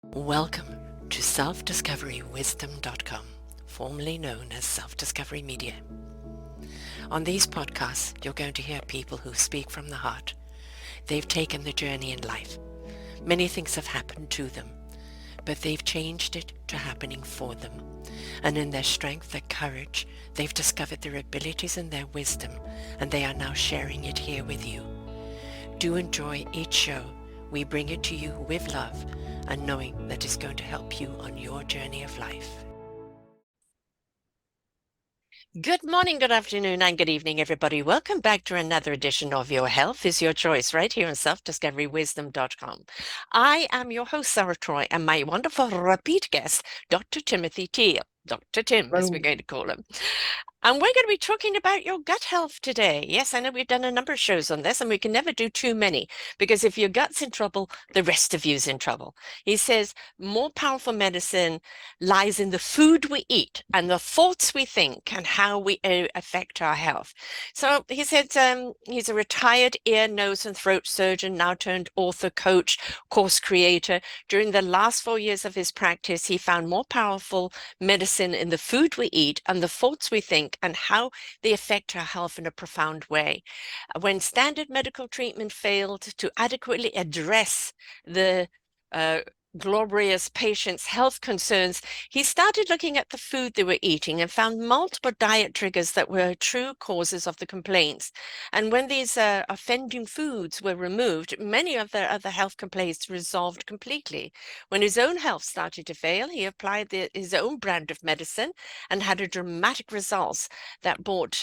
Welcome to self-discoverywisdom.com, formerly known as Self-Discovery Media. On these podcasts, you're going to hear people who speak from the heart. They've taken the journey in life. Many things have happened to them, but they've changed it to happening for them. And in their strength, their courage, they've discovered their abilities and their wisdom, and they are now sharing it here with you. Do enjoy each show. We bring it to you with love and knowing that it's going to help you on your journey of life. Good morning, good afternoon, and good evening, everybody. Welcome back to another edition of Your Health is Your Choice, right here on selfdiscoverywisdom.com. I am your host, Sarah Troy, and my wonderful repeat guest, Dr. Timothy Teel. Dr. Tim, as we're Hello. going to call him. And we're going to be talking about your gut health today. Yes, I know we've done a number of shows on this, and we can never do too many, because if your gut's in trouble, the rest of you's in trouble. He says more powerful medicine lies in the food we eat and the thoughts we think and how we affect our health. So he said he's a retired ear, nose, and throat surgeon, now turned author, coach, course creator. During the last 4 years of his practice, he found more powerful medicine in the food we eat and the thoughts we think and how they affect our health in a profound way. When standard medical treatment failed to adequately address the glorious patients' health concerns, he started looking at the food they were eating and found multiple diet triggers that were true causes of the complaints. And when these offending foods were removed, many of their other health complaints resolved completely. When his own health started to fail, he applied his own brand of medicine and had a dramatic results that brought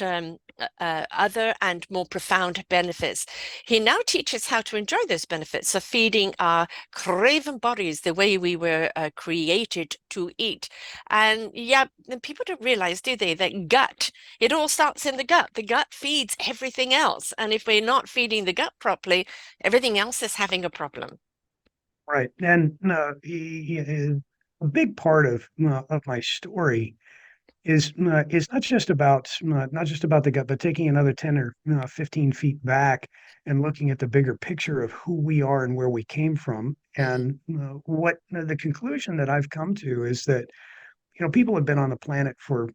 other and more profound benefits. He now teaches how to enjoy those benefits of feeding our craven bodies the way we were created to eat. And yeah, people don't realize, do they, that gut, it all starts in the gut. The gut feeds everything else. And if we're not feeding the gut properly, everything else is having a problem. Right. And a big part of my story is not just about the gut, but taking another 10 or 15 feet back and looking at the bigger picture of who we are and where we came from. Mm, And what the conclusion that I've come to is that, people have been on the planet for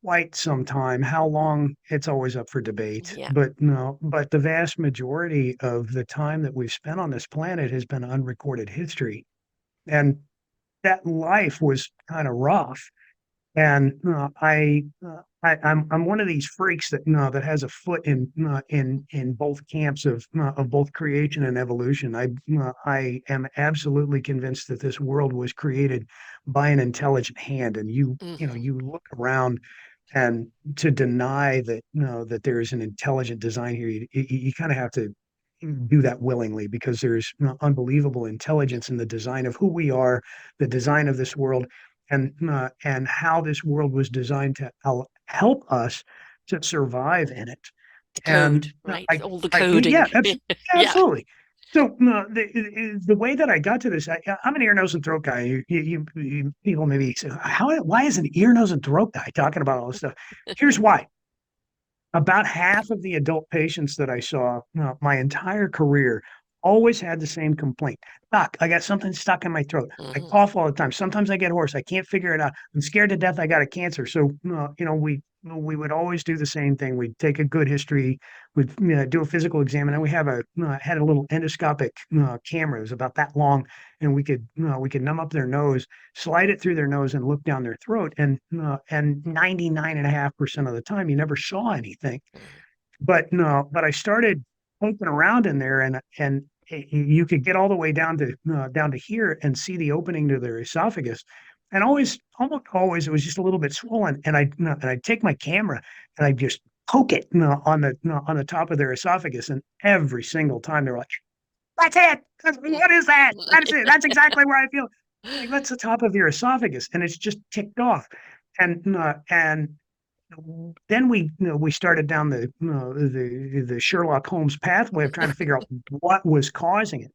quite some time. How long, it's always up for debate. yeah. But the vast majority of the time that we've spent on this planet has been unrecorded history. And that life was kind of rough. And I'm one of these freaks that has a foot in both camps of both creation and evolution. I am absolutely convinced that this world was created by an intelligent hand. And Mm-hmm. you look around, and to deny that that there is an intelligent design here, you kind of have to do that willingly, because there's unbelievable intelligence in the design of who we are, the design of this world, and how this world was designed to help us to survive in it. The code, And right? All the yeah, coding. Yeah. absolutely. So the way that I got to this, I'm an ear, nose, and throat guy. People maybe say, why is an ear, nose, and throat guy talking about all this stuff? Here's why. About half of the adult patients that I saw my entire career always had the same complaint. Doc, I got something stuck in my throat. I Mm-hmm. cough all the time. Sometimes I get hoarse. I can't figure it out. I'm scared to death I got a cancer. So, we would always do the same thing. We'd take a good history, we'd do a physical exam, and then we had a little endoscopic camera. It was about that long, and we could numb up their nose, slide it through their nose, and look down their throat. And 99.5% of the time, you never saw anything. But no, but I started poking around in there, and you could get all the way down to here and see the opening to their esophagus. And almost always, it was just a little bit swollen. And I'd take my camera and I'd just poke it on the top of their esophagus. And every single time they were like, "That's it. What is that? That's it. That's exactly where I feel." Like, that's the top of your esophagus, and it's just ticked off. And then we started down the Sherlock Holmes pathway of trying to figure out what was causing it.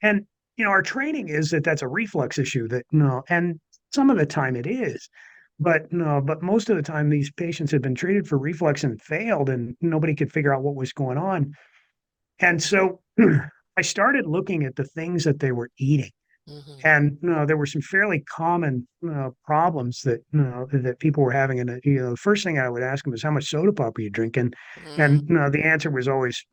And our training is that that's a reflux issue, that no, and some of the time it is, but no, but most of the time these patients had been treated for reflux and failed, and nobody could figure out what was going on. And so I started looking at the things that they were eating. Hmm. And there were some fairly common problems that that people were having. And the first thing I would ask them is, "How much soda pop are you drinking?" And Mm. the answer was always,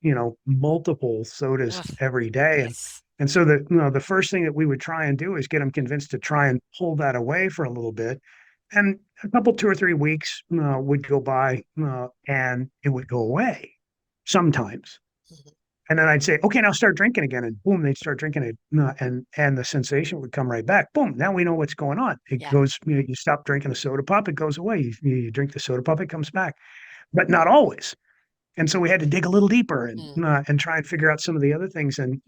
multiple sodas Ugh, every day. yes. And so the first thing that we would try and do is get them convinced to try and pull that away for a little bit. And a couple, 2 or 3 weeks would go by, and it would go away sometimes. Mhm. And then I'd say, okay, now start drinking again. And boom, they'd start drinking it. And the sensation would come right back. Boom. Now we know what's going on. It Yeah. goes, you stop drinking the soda pop, it goes away. You drink the soda pop, it comes back, but not always. And so we had to dig a little deeper Mm. and try and figure out some of the other things. And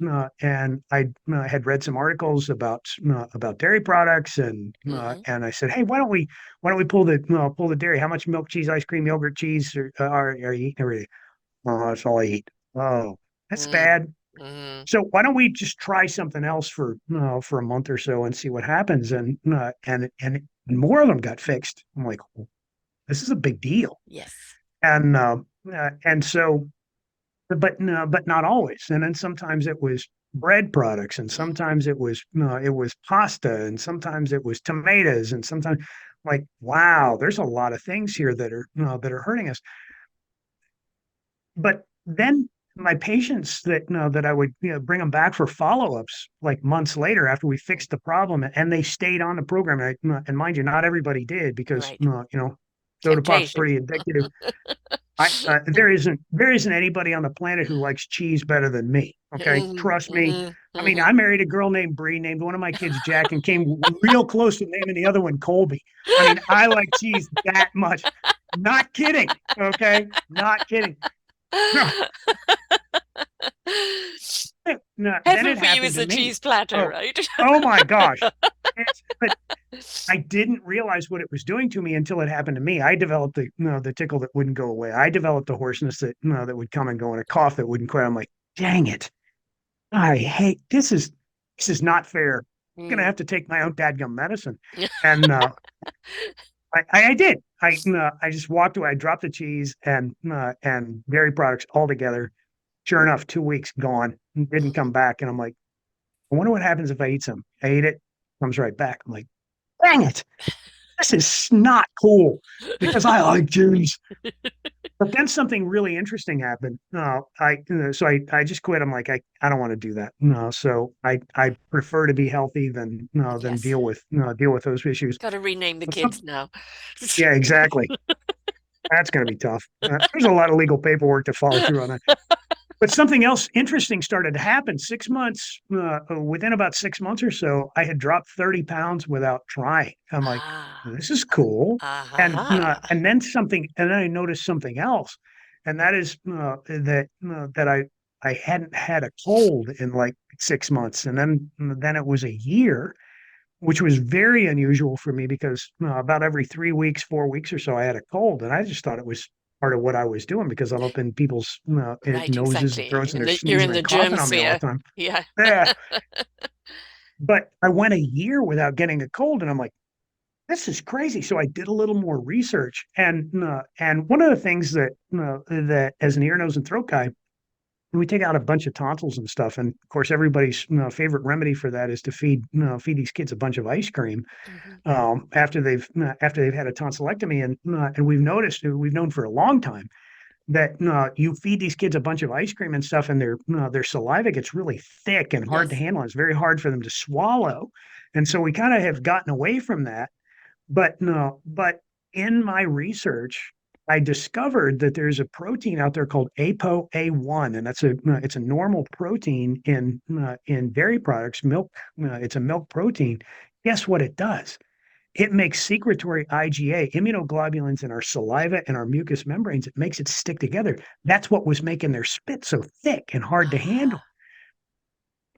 I had read some articles about dairy products, Hmm. and I said, hey, why don't we pull the dairy? How much milk, cheese, ice cream, yogurt, cheese are you eating every day? Oh, that's all I eat. Oh, that's Mm. bad. Mm. So why don't we just try something else for a month or so and see what happens? And more of them got fixed. I'm like, oh, this is a big deal. Yes. And so, but no, but not always. And then sometimes it was bread products, and Hmm. sometimes it was pasta, and sometimes it was tomatoes, and sometimes like, wow, there's a lot of things here that are hurting us. But then my patients that I would bring them back for follow-ups like months later after we fixed the problem, and they stayed on the program. And mind you, not everybody did, because Right. soda pop's Temptation. pretty addictive. There isn't anybody on the planet who likes cheese better than me. Okay, Hmm. trust me. Hmm. I mean, Hmm. I married a girl named Bree, named one of my kids Jack, and came real close to naming the other one Colby. I mean, I like cheese that much. Not kidding. Okay, not kidding. No, no, then Heaven it for you happened is to a me. cheese platter, Oh, right? oh my gosh. But I didn't realize what it was doing to me until it happened to me. I developed the tickle that wouldn't go away. I developed the hoarseness that would come and go, and a cough that wouldn't quit. I'm like, dang it. I hate this is not fair. I'm gonna Mm. have to take my own dadgum medicine. And I did. I just walked away. I dropped the cheese and dairy products altogether. Sure enough, 2 weeks gone. Didn't come Mhm. back. And I'm like, I wonder what happens if I eat some. I ate it, comes right back. I'm like, dang it, this is not cool because I like cheese. But then something really interesting happened. So I just quit. I'm like, I don't want to do that. No, so I prefer to be healthy than Yes. deal with those issues. Got to rename the But kids now. yeah, exactly. That's going to be tough. There's a lot of legal paperwork to follow through on that. But something else interesting started to happen. 6 months, within about 6 months or so, I had dropped 30 pounds without trying. I'm like, Ah. this is cool. And Ah. and then I noticed something else, and that is that I hadn't had a cold in like 6 months, and then it was a year, which was very unusual for me because about every 3 weeks, 4 weeks or so, I had a cold, and I just thought it was part of what I was doing because I'm up in people's Right, noses and exactly. throats, and they're You're sneezing in the and germ coughing on me all the sphere. time. Yeah. Yeah, but I went a year without getting a cold, and I'm like, this is crazy. So I did a little more research, and one of the things that as an ear, nose, and throat guy, we take out a bunch of tonsils and stuff, and of course, everybody's favorite remedy for that is to feed these kids a bunch of ice cream Hmm. after they've had a tonsillectomy, and we've known for a long time that you feed these kids a bunch of ice cream and stuff, and their saliva gets really thick and hard to Yes. handle. It's very hard for them to swallow, and so we kind of have gotten away from that. But no, but in my research, I discovered that there's a protein out there called ApoA1, and it's a normal protein in dairy products, milk. It's a milk protein. Guess what it does? It makes secretory IgA, immunoglobulins in our saliva and our mucous membranes. It makes it stick together. That's what was making their spit so thick and hard to handle. Ah.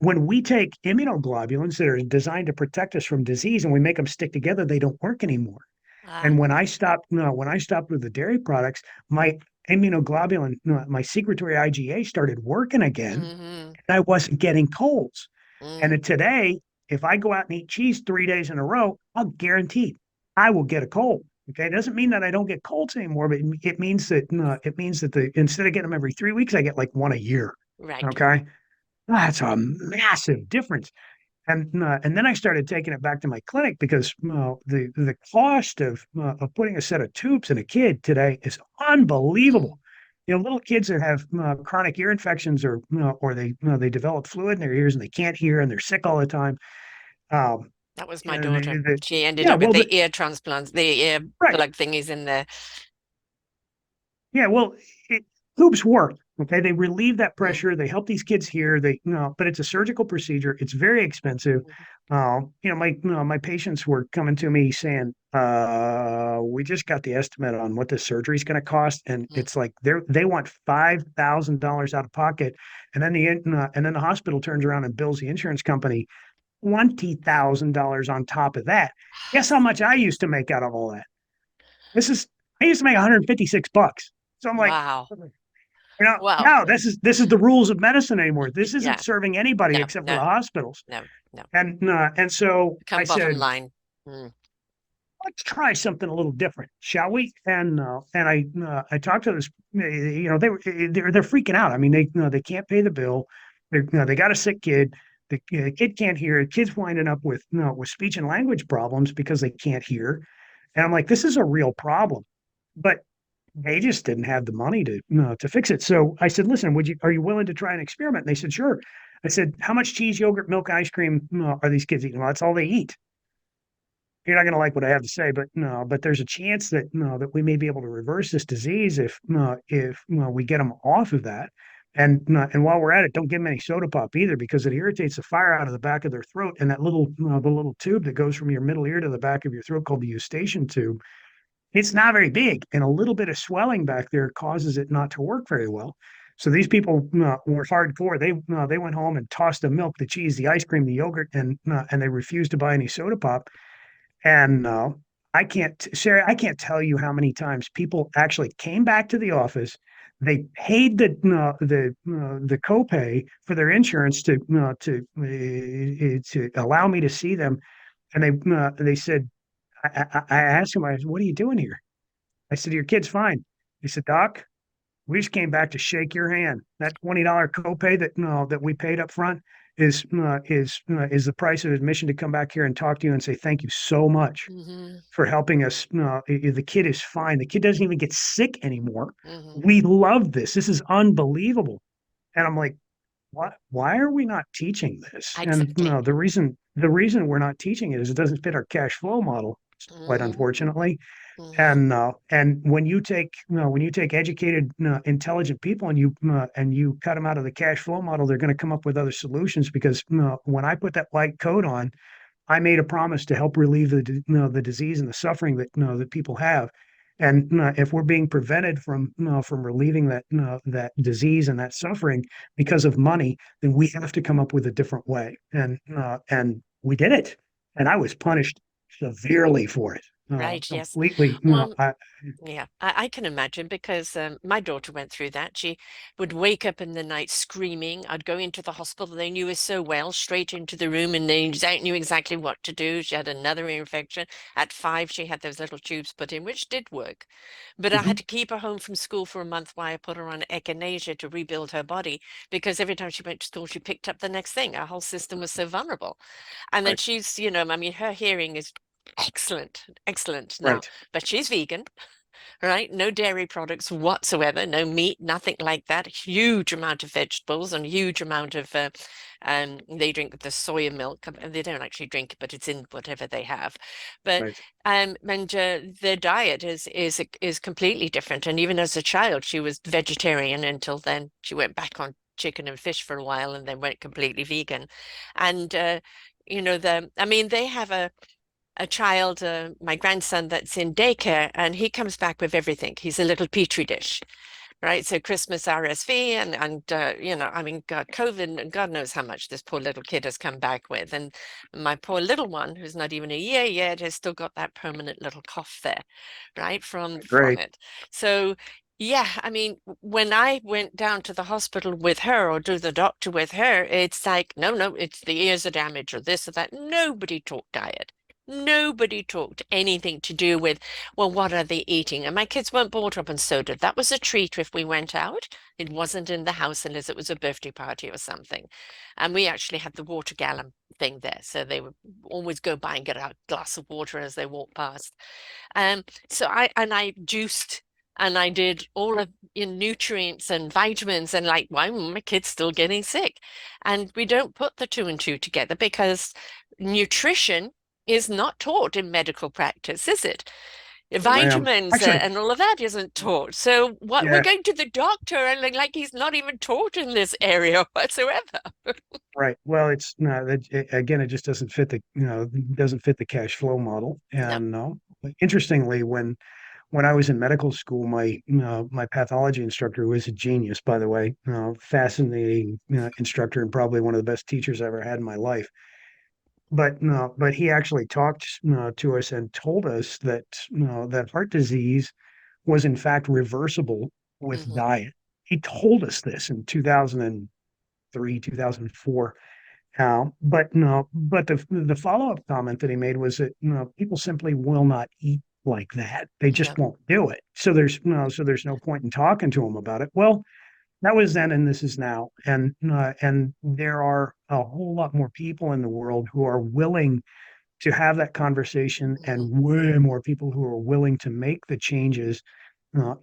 When we take immunoglobulins that are designed to protect us from disease and we make them stick together, they don't work anymore. Ah. And when I stopped with the dairy products, my immunoglobulin, no, my secretory IgA started working again, Hmm. and I wasn't getting colds. Mm. And today, if I go out and eat cheese 3 days in a row, I'll guarantee I will get a cold. Okay, it doesn't mean that I don't get colds anymore, but it means that the instead of getting them every 3 weeks, I get like one a year. Right. Okay, that's a massive difference. And then I started taking it back to my clinic because the cost of putting a set of tubes in a kid today is Mm. unbelievable. Little kids that have chronic ear infections or they develop fluid in their ears and they can't hear and they're sick all the time. Um, That was my you know, daughter. She ended yeah, up with well, the ear transplants, the ear right. plug thingies in there. Yeah, well, it, tubes work. Okay, they relieve that Mm. pressure. They help these kids hear. But it's a surgical procedure. It's very expensive. Mhm. My patients were coming to me saying, "We just got the estimate on what the surgery is going to cost, and Mm. it's like they want $5,000 out of pocket, and then the hospital turns around and bills the insurance company $20,000 on top of that. Guess how much I used to make out of all that? This is I used to make $156. So I'm like, Wow. Well, no, this is the rules of medicine anymore. This isn't yeah. serving anybody No, except for the no, hospitals. no, no. And so I Come bottom said, line. Mm. let's try something a little different, shall we? And I talked to this, they're freaking out. I mean, they can't pay the bill. They got a sick kid. The kid can't hear. The kid's winding up with speech and language problems because they can't hear. And I'm like, this is a real problem. But they just didn't have the money to fix it. So I said, listen, are you willing to try an experiment? And they said, sure. I said, how much cheese, yogurt, milk, ice cream are these kids eating? Well, that's all they eat. You're not going to like what I have to say, but no, but there's a chance that we may be able to reverse this disease if we get them off of that. And while we're at it, don't give them any soda pop either because it irritates the fire out of the back of their throat. And that the little tube that goes from your middle ear to the back of your throat called the eustachian tube, it's not very big, and a little bit of swelling back there causes it not to work very well. So these people were hardcore. They went home and tossed the milk, the cheese, the ice cream, the yogurt, and they refused to buy any soda pop. And Sherry, I can't tell you how many times people actually came back to the office. They paid the copay for their insurance to allow me to see them, and they said I asked them, I said, "What are you doing here?" I said, "Your kid's fine." He said, "Doc, we just came back to shake your hand. That $20 copay that we paid up front is the price of admission to come back here and talk to you and say thank you so much Hmm. for helping us. The kid is fine. The kid doesn't even get sick anymore. Hmm. We love this. This is unbelievable." And I'm like, "What? Why are we not teaching this?" And Exactly. the reason we're not teaching it is it doesn't fit our cash flow model, quite Hmm. unfortunately. Hmm. And when you take educated, intelligent people and you cut them out of the cash flow model, they're going to come up with other solutions because when I put that white coat on, I made a promise to help relieve the disease and the suffering that people have. And if we're being prevented from relieving that disease and that suffering because of money, then we have to come up with a different way. And we did it, and I was punished severely for it. Right, yes. Completely. Well, yeah, I can imagine because my daughter went through that. She would wake up in the night screaming. I'd go into the hospital. They knew her so well, straight into the room, and they knew exactly what to do. She had another ear infection. At 5, she had those little tubes put in, which did work. But I had Mhm. to keep her home from school for a month while I put her on echinacea to rebuild her body because every time she went to school, she picked up the next thing. Our whole system was so vulnerable. And then Right, she's, I mean, her hearing is excellent, excellent now, right, but she's vegan, right? No dairy products whatsoever, no meat, nothing like that. Huge amount of vegetables and huge amount of they drink the soya milk. They don't actually drink it, but it's in whatever they have. But right, and their diet is completely different. And even as a child, she was vegetarian until then. She went back on chicken and fish for a while and then went completely vegan. And I mean, they have a child, my grandson that's in daycare, and he comes back with everything. He's a little petri dish, right? So Christmas RSV and I mean, God, COVID, and God knows how much this poor little kid has come back with. And my poor little one, who's not even a year yet, has still got that permanent little cough there, right? From great, it. So yeah, I mean, when I went down to the hospital with her or to the doctor with her, it's like, no, no, it's the ears are damaged or this or that. Nobody talked diet. Nobody talked anything to do with, well, what are they eating? And my kids weren't brought up on soda. That was a treat if we went out. It wasn't in the house unless it was a birthday party or something. And we actually had the water gallon thing there. So they would always go by and get a glass of water as they walked past. So I juiced and I did all of nutrients and vitamins and like, why are my kids still getting sick? And we don't put the two and two together because nutrition is not taught in medical practice, is it? Vitamins Actually, and all of that isn't taught. So what we're yeah, going to the doctor and like he's not even taught in this area whatsoever. right. Well, it's no, again, it just doesn't fit the, doesn't fit the cash flow model. No. And interestingly, when I was in medical school, my pathology instructor, who was a genius, by the way, fascinating instructor and probably one of the best teachers I ever had in my life. But no, but he actually talked to us and told us that that heart disease was in fact reversible with Hmm. diet. He told us this in 2003, 2004. But no, but the follow-up comment that he made was that people simply will not eat like that. They No. just won't do it. So there's no point in talking to them about it. Well, that was then and this is now. And there are a whole lot more people in the world who are willing to have that conversation, Hmm. and way more people who are willing to make the changes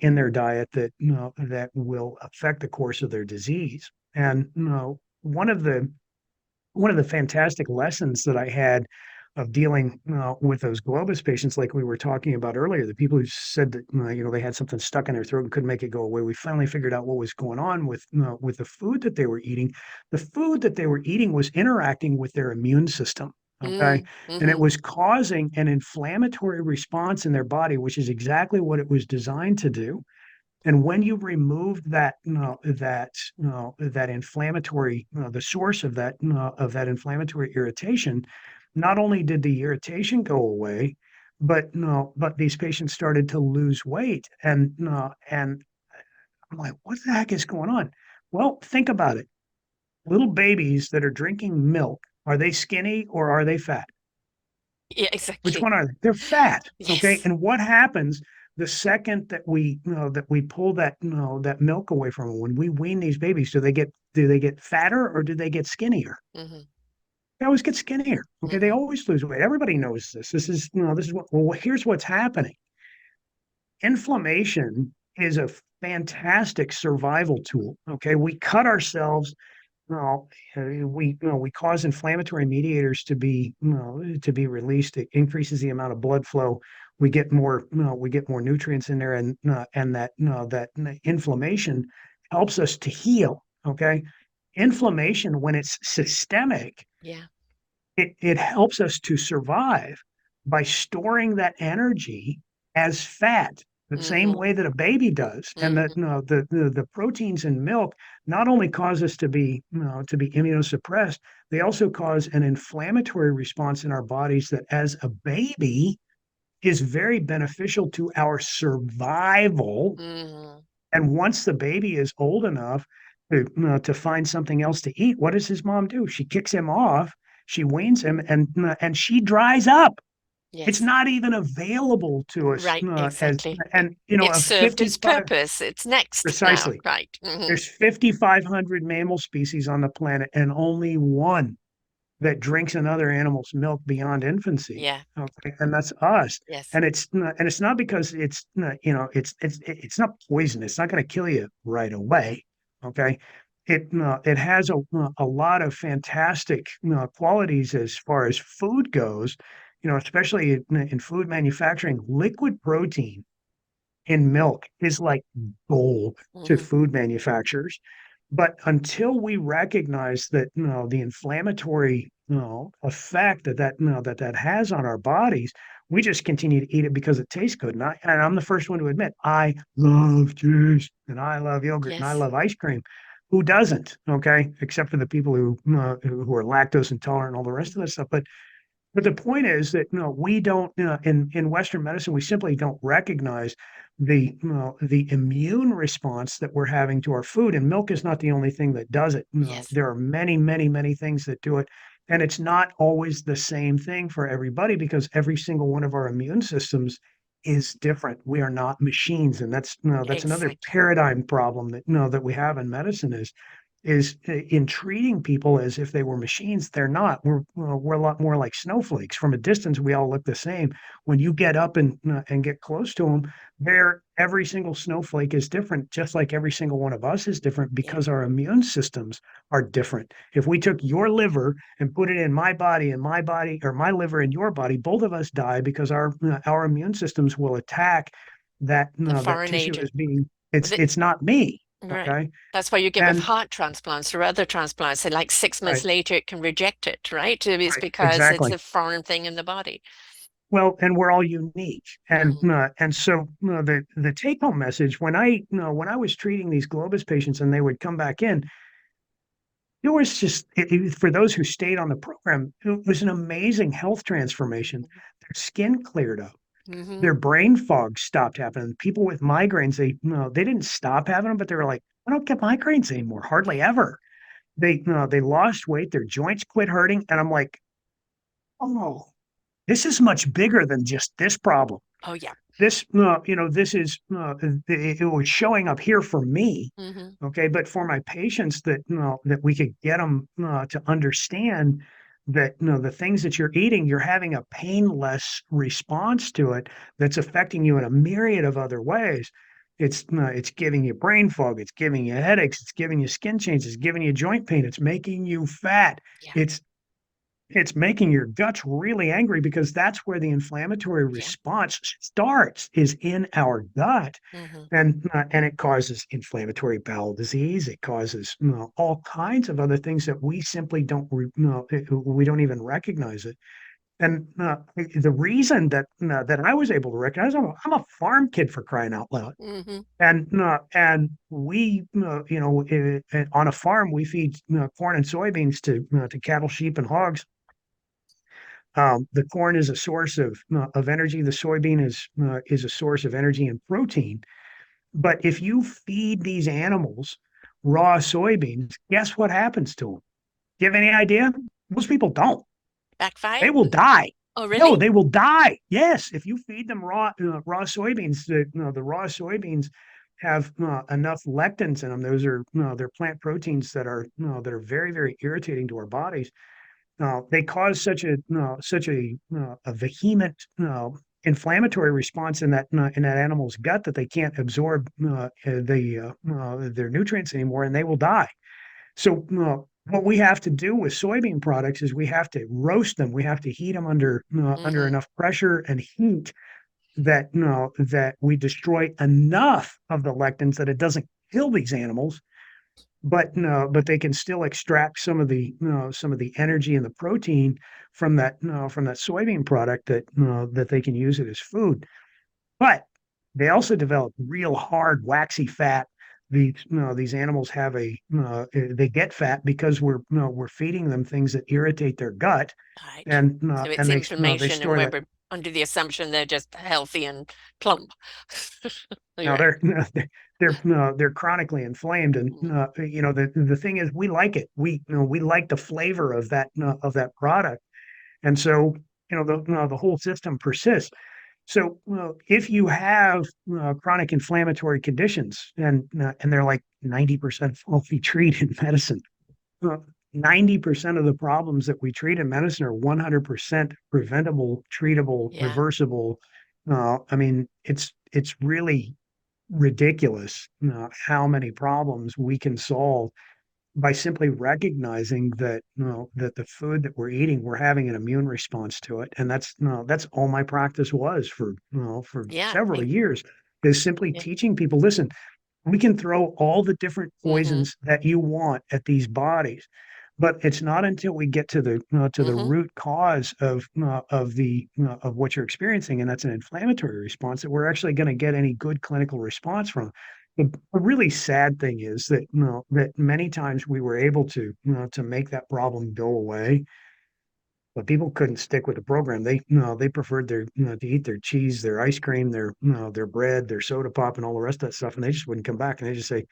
in their diet that that will affect the course of their disease. And one of the fantastic lessons that I had of dealing with those Globus patients, like we were talking about earlier, the people who said that they had something stuck in their throat and couldn't make it go away. We finally figured out what was going on with the food that they were eating. The food that they were eating was interacting with their immune system. Okay. Mm. And it Hmm. was causing an inflammatory response in their body, which is exactly what it was designed to do. And when you removed that inflammatory, the source of that inflammatory irritation, not only did the irritation go away, but no, but these patients started to lose weight. And I'm like, what the heck is going on? Well, think about it. Little babies that are drinking milk, are they skinny or are they fat? Yeah, Which exactly. one are they? They're fat. Okay. Yes. And what happens the second that we pull that milk away from them, when we wean these babies, do they get fatter or do they get skinnier? Hmm. They always get skinnier. Okay. They Hmm. always lose weight. Everybody knows this. This is what, well, here's what's happening. Inflammation is a fantastic survival tool. Okay. We cut ourselves well, we cause inflammatory mediators to be released. It increases the amount of blood flow. We get more nutrients in there, and that inflammation helps us to heal. Okay, inflammation when it's systemic, Yeah. it helps us to survive by storing that energy as fat, the same Hmm. way that a baby does. And that Hmm. the proteins in milk not only cause us to be immunosuppressed, they also cause an inflammatory response in our bodies that as a baby is very beneficial to our survival. Hmm. And once the baby is old enough to find something else to eat, what does his mom do? She kicks him off, she weans him, and she dries up. It's Yes. not even available to us Right, as exactly. and It of served its 55 purpose. It's next now. precisely. Right. Hmm. There's 5,500 mammal species on the planet, and only one that drinks another animal's milk beyond infancy. Yeah. Okay, and that's us. Yes. And it's not because it's not, it's not poison. It's not going to kill you right away. Okay, it has a lot of fantastic qualities as far as food goes. Especially in food manufacturing, liquid protein in milk is like gold to Hmm. food manufacturers. But until we recognize that, the inflammatory, effect that has on our bodies, we just continue to eat it because it tastes good. And I'm the first one to admit I love cheese and I love yogurt and I Yes. love ice cream. Who doesn't? Okay, except for the people who are lactose intolerant and all the rest of Hmm. that stuff. But the point is that we don't in Western medicine we simply don't recognize the immune response that we're having to our food, and milk is not the only thing that does it. Yes. There are many things that do it, And it's not always the same thing for everybody because every single one of our immune systems is different. We are not machines. And that's, that's another Exactly. paradigm problem that, that we have in medicine is in treating people as if they were machines. They're not. We're a lot more like snowflakes. From a distance, we all look the same. When you get up and get close to them, they're every single snowflake is different, just like every single one of us is different Yeah. because our immune systems are different. If we took your liver and put it in my body and my body, or my liver in your body, both of us die because our immune systems will attack that The that foreign tissue agent. as being The- it's not me. Right. Okay. That's why you get with And heart transplants or other transplants, and like 6 months right, later it can reject it, right? It's right, because it's exactly. a foreign thing in the body. Well, and we're all unique, Mm, and so the take home message when when I was treating these Globus patients and they would come back in, it was just for those who stayed on the program, it was an amazing health transformation. Their skin cleared up, mm-hmm. their brain fog stopped happening. People with migraines, they didn't stop having them, but they were like, I don't get migraines anymore, hardly Yeah. ever. They lost weight, their joints quit hurting, and I'm like, oh, this is much bigger than just this problem. Oh, yeah. This, this is, it was showing up here for me. Mm-hmm. Okay. But for my patients that, that we could get them to understand that, the things that you're eating, you're having a painless response to it that's affecting you in a myriad of other ways. It's giving you brain fog. It's giving you headaches. It's giving you skin changes. It's giving you joint pain. It's making you fat. Yeah. It's it's making your guts really angry because that's where the inflammatory Yeah. response starts is in our gut, Mm-hmm. and it causes inflammatory bowel disease. It causes all kinds of other things that we simply don't we don't even recognize it. And the reason that that I was able to recognize, I'm a farm kid for crying out loud. Mm-hmm. And we, on a farm, we feed corn and soybeans to cattle, sheep, and hogs. The corn is a source of energy. The soybean is a source of energy and protein. But if you feed these animals raw soybeans, guess what happens to them? Do you have any idea? Most people don't. They Backfire? will die. Oh, really? No, they will die. Yes, if you feed them raw soybeans, the raw soybeans have enough lectins in them. Those are they're plant proteins that are very very irritating to our bodies. They cause such a vehement inflammatory response in that animal's gut that they can't absorb their nutrients anymore, and they will die. So what we have to do with soybean products is we have to roast them. We have to heat them under Mm-hmm. enough pressure and heat that we destroy enough of the lectins that it doesn't kill these animals, but no, but they can still extract some of the energy and the protein from that soybean product that they can use it as food. But they also develop real hard, waxy fat. These animals have they get fat because we're feeding them things that irritate their gut, Right. So it's and they inflammation, and store when that. we're under the assumption they're just healthy and plump. You're Now right. they're chronically inflamed, and Mm, the thing is we like it. We like the flavor of that product, and so the whole system persists. So if you have chronic inflammatory conditions, and they're like 90% of what we treat in medicine, uh, 90% of the problems that we treat in medicine are 100% preventable, treatable, yeah. reversible. I mean, it's really ridiculous how many problems we can solve by simply recognizing that that the food that we're eating, we're having an immune response to it. And that's all my practice was for Yeah. several years, is simply Yeah. teaching people, listen, we can throw all the different Mm-hmm. poisons that you want at these bodies, but it's not until we get to the Mm-hmm. root cause of what you're experiencing, and that's an inflammatory response, that we're actually going to get any good clinical response from. The really sad thing is that that many times we were able to make that problem go away, but people couldn't stick with the program. They preferred to eat their cheese, their ice cream, their bread, their soda pop, and all the rest of that stuff, and they just wouldn't come back. And they just say,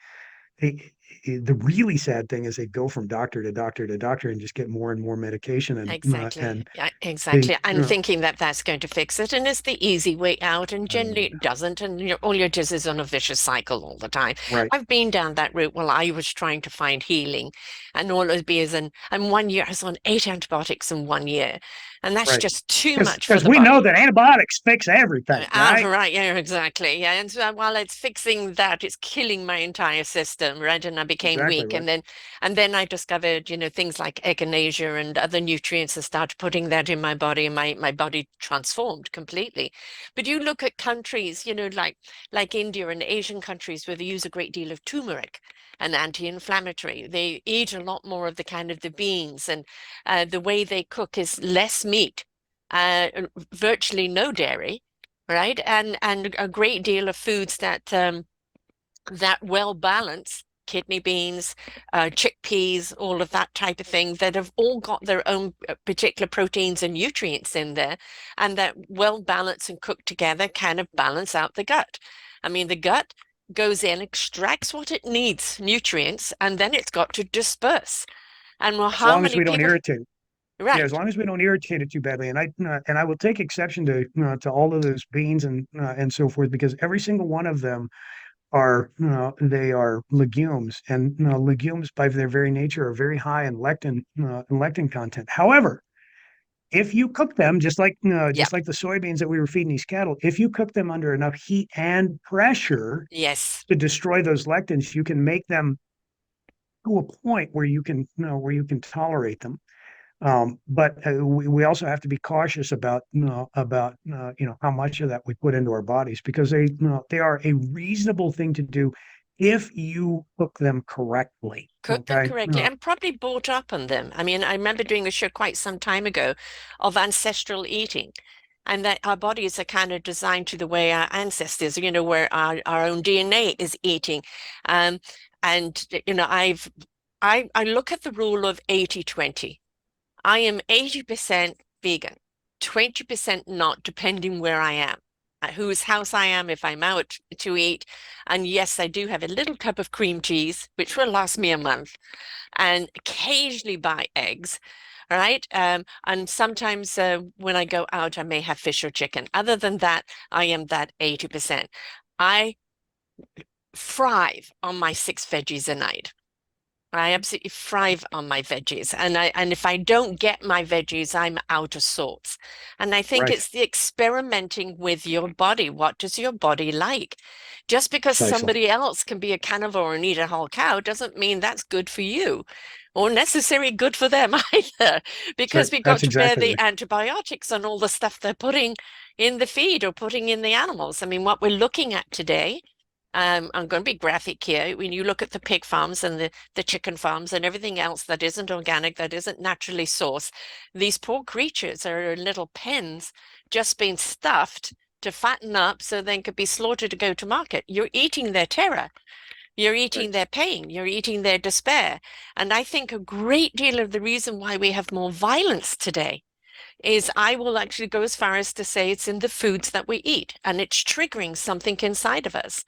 hey, the really sad thing is they go from doctor to doctor to doctor and just get more and more medication, Exactly. and Yeah, they, exactly. And thinking that that's going to fix it, and it's the easy way out, and generally it doesn't, and all you're just is on a vicious cycle all the time. right, I've been down that route while I was trying to find healing, and all it would be is and 1 year I was on 8 antibiotics in 1 year, and that's right. just too much for Because the we know body. that antibiotics fix everything, right? Right, yeah, exactly. Yeah. And so while it's fixing that, it's killing my entire system, right? And I became Exactly weak. right. And then I discovered, things like echinacea and other nutrients and started putting that in my body, and my body transformed completely. But you look at countries, like India and Asian countries where they use a great deal of turmeric, an anti-inflammatory. They eat a lot more of the kind of the beans, and the way they cook is less meat, uh, virtually no dairy, right? And a great deal of foods that well balance, kidney beans, chickpeas, all of that type of thing, that have all got their own particular proteins and nutrients in there, and that well balanced and cooked together kind of balance out the gut. I mean, the gut goes in, extracts what it needs, nutrients, and then it's got to disperse. And well, As how long as many we don't people, irritate it. Yeah, as right? long as we don't irritate it too badly, and I will take exception to all of those beans and so forth, because every single one of them are they are legumes, and legumes by their very nature are very high in lectin content. However, if you cook them Yeah. just like the soybeans that we were feeding these cattle, if you cook them under enough heat and pressure Yes. to destroy those lectins, you can make them to a point where where you can tolerate them. But we also have to be cautious about how much of that we put into our bodies, because they are a reasonable thing to do if you cook them correctly. Cook them Okay. correctly and probably brought up on them. I mean, I remember doing a show quite some time ago of ancestral eating, and that our bodies are kind of designed to the way our ancestors, where our own DNA is eating. Um, and I look at the rule of 80-20. I am 80% vegan, 20% not, depending where I am, at whose house I am, if I'm out to eat. And yes, I do have a little cup of cream cheese, which will last me a month, and occasionally buy eggs. Right. And sometimes when I go out, I may have fish or chicken. Other than that, I am that 80%. I thrive on my 6 veggies a night. I absolutely thrive on my veggies. And if I don't get my veggies, I'm out of sorts. And I think Right. it's the experimenting with your body. What does your body like? Just because Precisely. somebody else can be a carnivore and eat a whole cow doesn't mean that's good for you or necessarily good for them either, That's right. because we've got That's to bear exactly the right. antibiotics and all the stuff they're putting in the feed or putting in the animals. I mean, what we're looking at today, I'm going to be graphic here. When you look at the pig farms and the chicken farms and everything else that isn't organic, that isn't naturally sourced, these poor creatures are in little pens just being stuffed to fatten up so they could be slaughtered to go to market. You're eating their terror. You're eating Right. their pain. You're eating their despair. And I think a great deal of the reason why we have more violence today is I will actually go as far as to say it's in the foods that we eat and it's triggering something inside of us.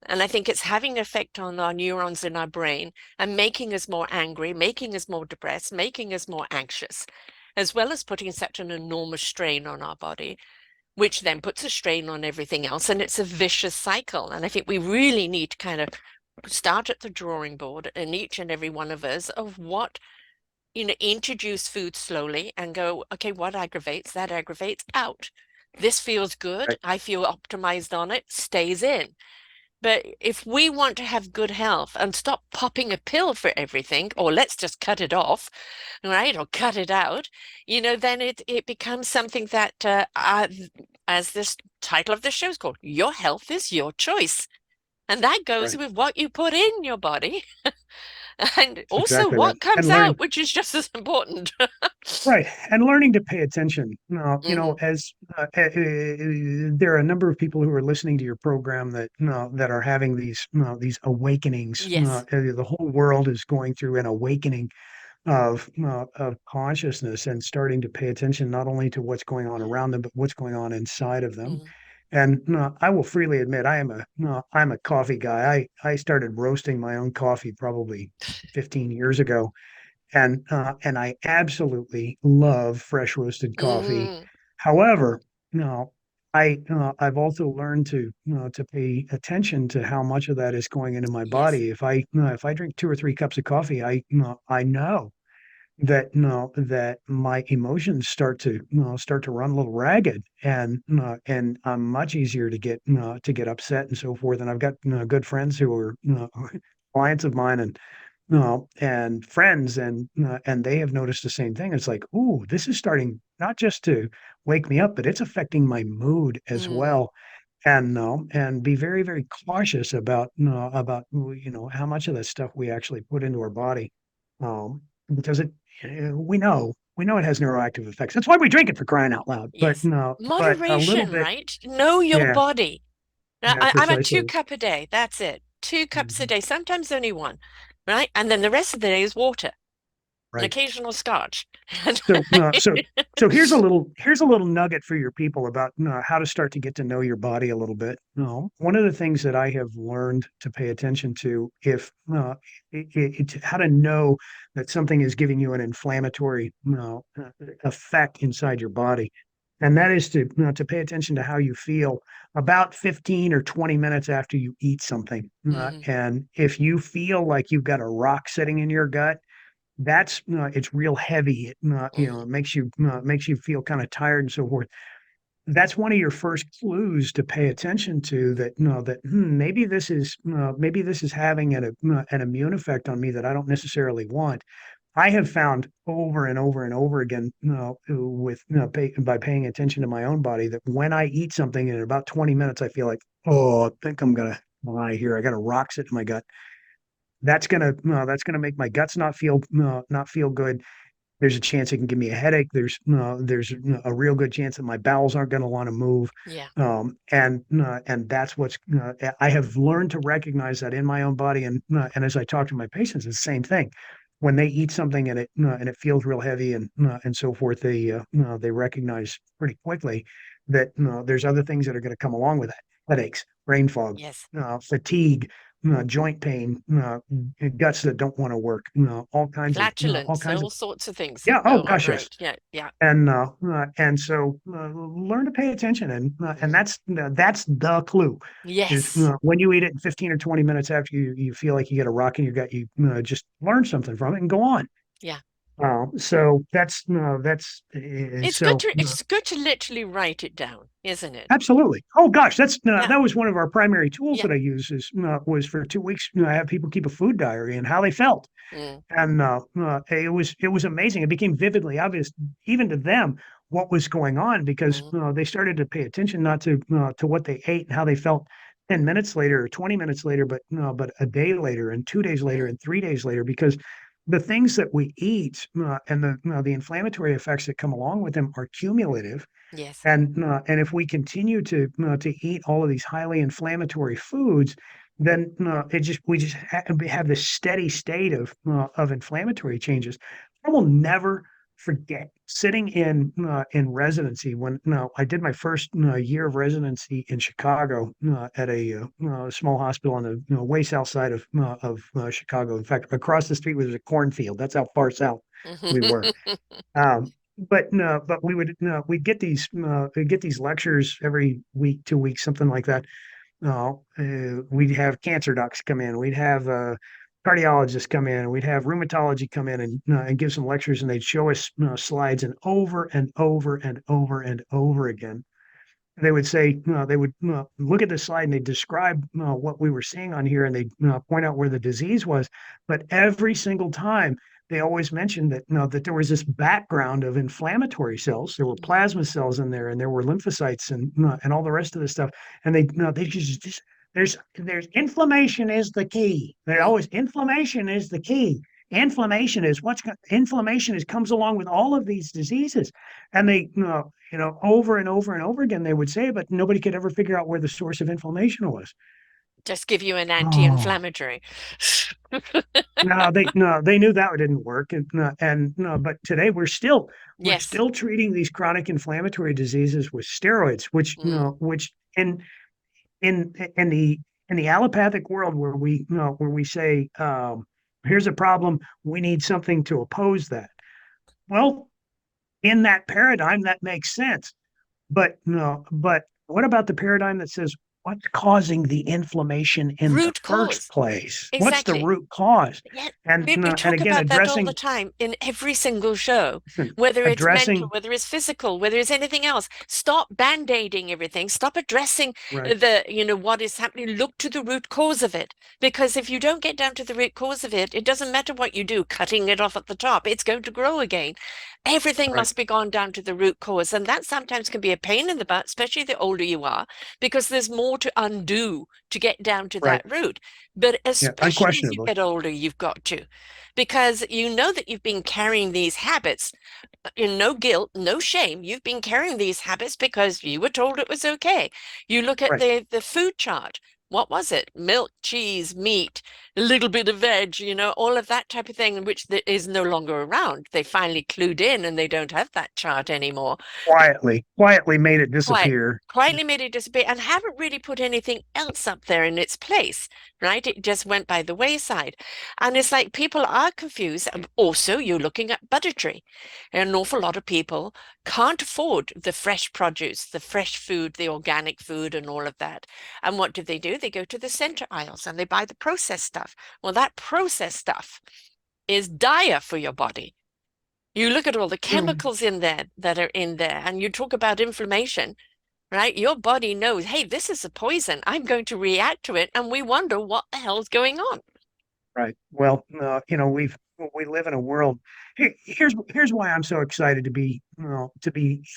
And I think it's having an effect on our neurons in our brain and making us more angry, making us more depressed, making us more anxious, as well as putting such an enormous strain on our body, which then puts a strain on everything else. And it's a vicious cycle. And I think we really need to kind of start at the drawing board in each and every one of us of what, introduce food slowly and go, okay, what aggravates? That aggravates out. This feels good. Right. I feel optimized on it, stays in. But if we want to have good health and stop popping a pill for everything, or let's just cut it off, right, or cut it out, then it becomes something that, as this title of the show is called, your health is your choice. And that goes Right. with what you put in your body and That's also exactly right. what comes And out, learning. which is just as important. Right. And learning to pay attention. Hmm. As there are a number of people who are listening to your program that are having these awakenings. Yes. The whole world is going through an awakening of consciousness and starting to pay attention not only to what's going on around them, but what's going on inside of them. Hmm. And I will freely admit I'm a coffee guy. I started roasting my own coffee probably 15 years ago, and I absolutely love fresh roasted coffee. Mm, However, I've also learned to pay attention to how much of that is going into my yes. body. If I drink 2 or 3 cups of coffee, I know that my emotions start to run a little ragged, and I'm much easier to get upset and so forth. And I've got good friends who are clients of mine, and friends, and they have noticed the same thing. It's like, ooh, this is starting not just to wake me up, but it's affecting my mood as Mm, well. And be very, very cautious about how much of that stuff we actually put into our body, because we know it has neuroactive effects. That's why we drink it, for crying out loud. But yes. no, but a little Moderation, bit, right? Know your yeah, body. yeah, I'm a two precisely. cup a day. That's it. 2 cups a Mhm. day, sometimes only one, right? And then the rest of the day is water, an Right. occasional scotch. So, so here's a little nugget for your people about how to start to get to know your body a little bit. One of the things that I have learned to pay attention to, if how to know that something is giving you an inflammatory effect inside your body, and that is to pay attention to how you feel about 15 or 20 minutes after you eat something. Mm, And if you feel like you've got a rock sitting in your gut, that's it's real heavy. mm, It makes you feel kind of tired and so forth. That's one of your first clues to pay attention to, that maybe this is having an immune effect on me that I don't necessarily want. I have found over and over and over again, by paying attention to my own body, that when I eat something in about 20 minutes, I feel like, oh, I think I'm gonna lie here. I got a rock sit in my gut. That's gonna make my guts not feel good. There's a chance it can give me a headache. There's a real good chance that my bowels aren't going to want to move. yeah. And that's what's I have learned to recognize that in my own body, and as I talk to my patients, it's the same thing. When they eat something and it feels real heavy and so forth, they recognize pretty quickly that there's other things that are going to come along with that: headaches, brain fog, Yes. fatigue, joint pain, guts that don't want to work, all Flatulence, kinds of all sorts of things yeah. that Oh go on, gosh, yes. right? Yeah, yeah. And so learn to pay attention, and Mm. that's the clue. Is Yes. when you eat it in 15 or 20 minutes after you feel like you get a rock in your gut, you just learn something from it and go on. Yeah. So that's so It's good to literally write it down, isn't it? absolutely. Oh gosh, Yeah. that was one of our primary tools Yeah. that I use. Was for 2 weeks. I have people keep a food diary and how they felt. Mm, And it was amazing. It became vividly obvious even to them what was going on, because mm, they started to pay attention not to what they ate and how they felt 10 minutes later or 20 minutes later, but a day later and 2 days later mm. and 3 days later, because the things that we eat and the inflammatory effects that come along with them are cumulative. Yes. And if we continue to eat all of these highly inflammatory foods, then we just have this steady state of inflammatory changes. I will never forget sitting in residency when I did my first year of residency in Chicago, at a small hospital on the way south side of Chicago. In fact, across the street was a cornfield. That's how far south we were. But no, but we would no, we'd get these lectures every week, 2 weeks, something like that. We'd have cancer docs come in, we'd have cardiologists come in, we'd have rheumatology come in and give some lectures, and they'd show us slides, and over and over and over and over again they would say, they would look at the slide and they describe what we were seeing on here, and they point out where the disease was. But every single time, they always mentioned that that there was this background of inflammatory cells. There were Mm, plasma cells in there, and there were lymphocytes, and all the rest of the stuff. And they just there's inflammation is the key. They're mm. always inflammation is the key. Inflammation is comes along with all of these diseases, and they over and over and over again they would say it, but nobody could ever figure out where the source of inflammation was. Just give you an Oh, anti-inflammatory. no, they knew that didn't work, and no, but today we're Yes. still treating these chronic inflammatory diseases with steroids, which Mm, which in in the allopathic world where where we say, here's a problem, we need something to oppose that. Well, in that paradigm, that makes sense. But no, but what about the paradigm that says what's causing the inflammation in the Root first cause. place? What's the Exactly. root cause? Yeah, And we and talk again, about that all the time in every single show, whether it's mental, addressing whether it's physical, whether it's anything else. Stop band-aiding everything. Stop addressing right, what is happening. Look to the root cause of it. Because if you don't get down to the root cause of it, it doesn't matter what you do, cutting it off at the top, it's going to grow again. Everything right, must be gone down to the root cause. And that sometimes can be a pain in the butt, especially the older you are, because there's more to undo to get down to right, that root. But yeah, especially as you unquestionably, get older, you've got to, because you know that you've been carrying these habits in no guilt, no shame. You've been carrying these habits because you were told it was okay. You look at right. the food chart. What was it? Milk, cheese, meat, a little bit of veg, all of that type of thing, which is no longer around. They finally clued in and they don't have that chart anymore. Quietly made it Quite disappear. quietly made it disappear and haven't really put anything else up there in its place, right? It just went by the wayside. And it's like people are confused. And also, you're looking at budgetary. An awful lot of people can't afford the fresh produce, the fresh food, the organic food, and all of that. And what do? They go to the center aisles and they buy the processed stuff. Well, that processed stuff is dire for your body. You look at all the You know, chemicals in there that are in there, and you talk about inflammation, right? Your body knows, hey, this is a poison. I'm going to react to it. And we wonder what the hell's going on. right. Well, we live in a world. Here's why I'm so excited to be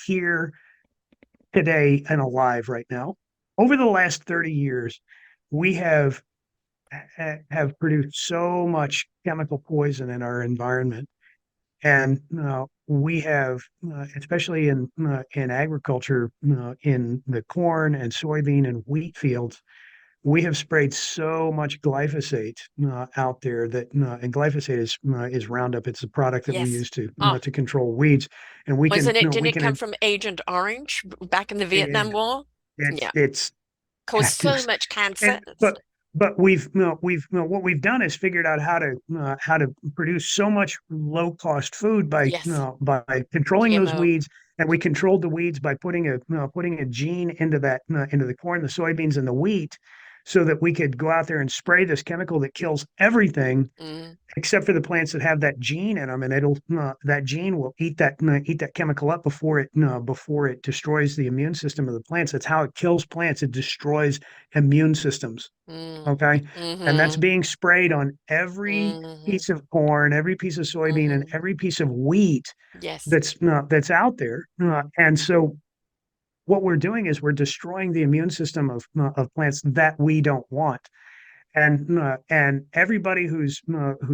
here today and alive right now. Over the last 30 years, we have produced so much chemical poison in our environment, and we have, especially in agriculture, in the corn and soybean and wheat fields, we have sprayed so much glyphosate out there that, and glyphosate is Roundup. It's a product that we Yes. use Oh, to control weeds, and didn't we it come can from Agent Orange back in the Vietnam and War? it's Yeah. it's Caused so much cancer. and but what we've done is figured out how to produce so much low cost food Yes. by controlling those GMO. weeds, and we controlled the weeds by putting a gene into that into the corn, the soybeans, and the wheat, so that we could go out there and spray this chemical that kills everything Mm, except for the plants that have that gene in them, and it'll that gene will eat that chemical up before it destroys the immune system of the plants. That's how it kills plants. It destroys immune systems. mm, Okay, and that's mm-hmm, being sprayed on every mm-hmm, piece of corn, every piece of soybean, and mm-hmm. every piece of wheat Yes. that's out there. And so what we're doing is we're destroying the immune system of plants that we don't want, and everybody who's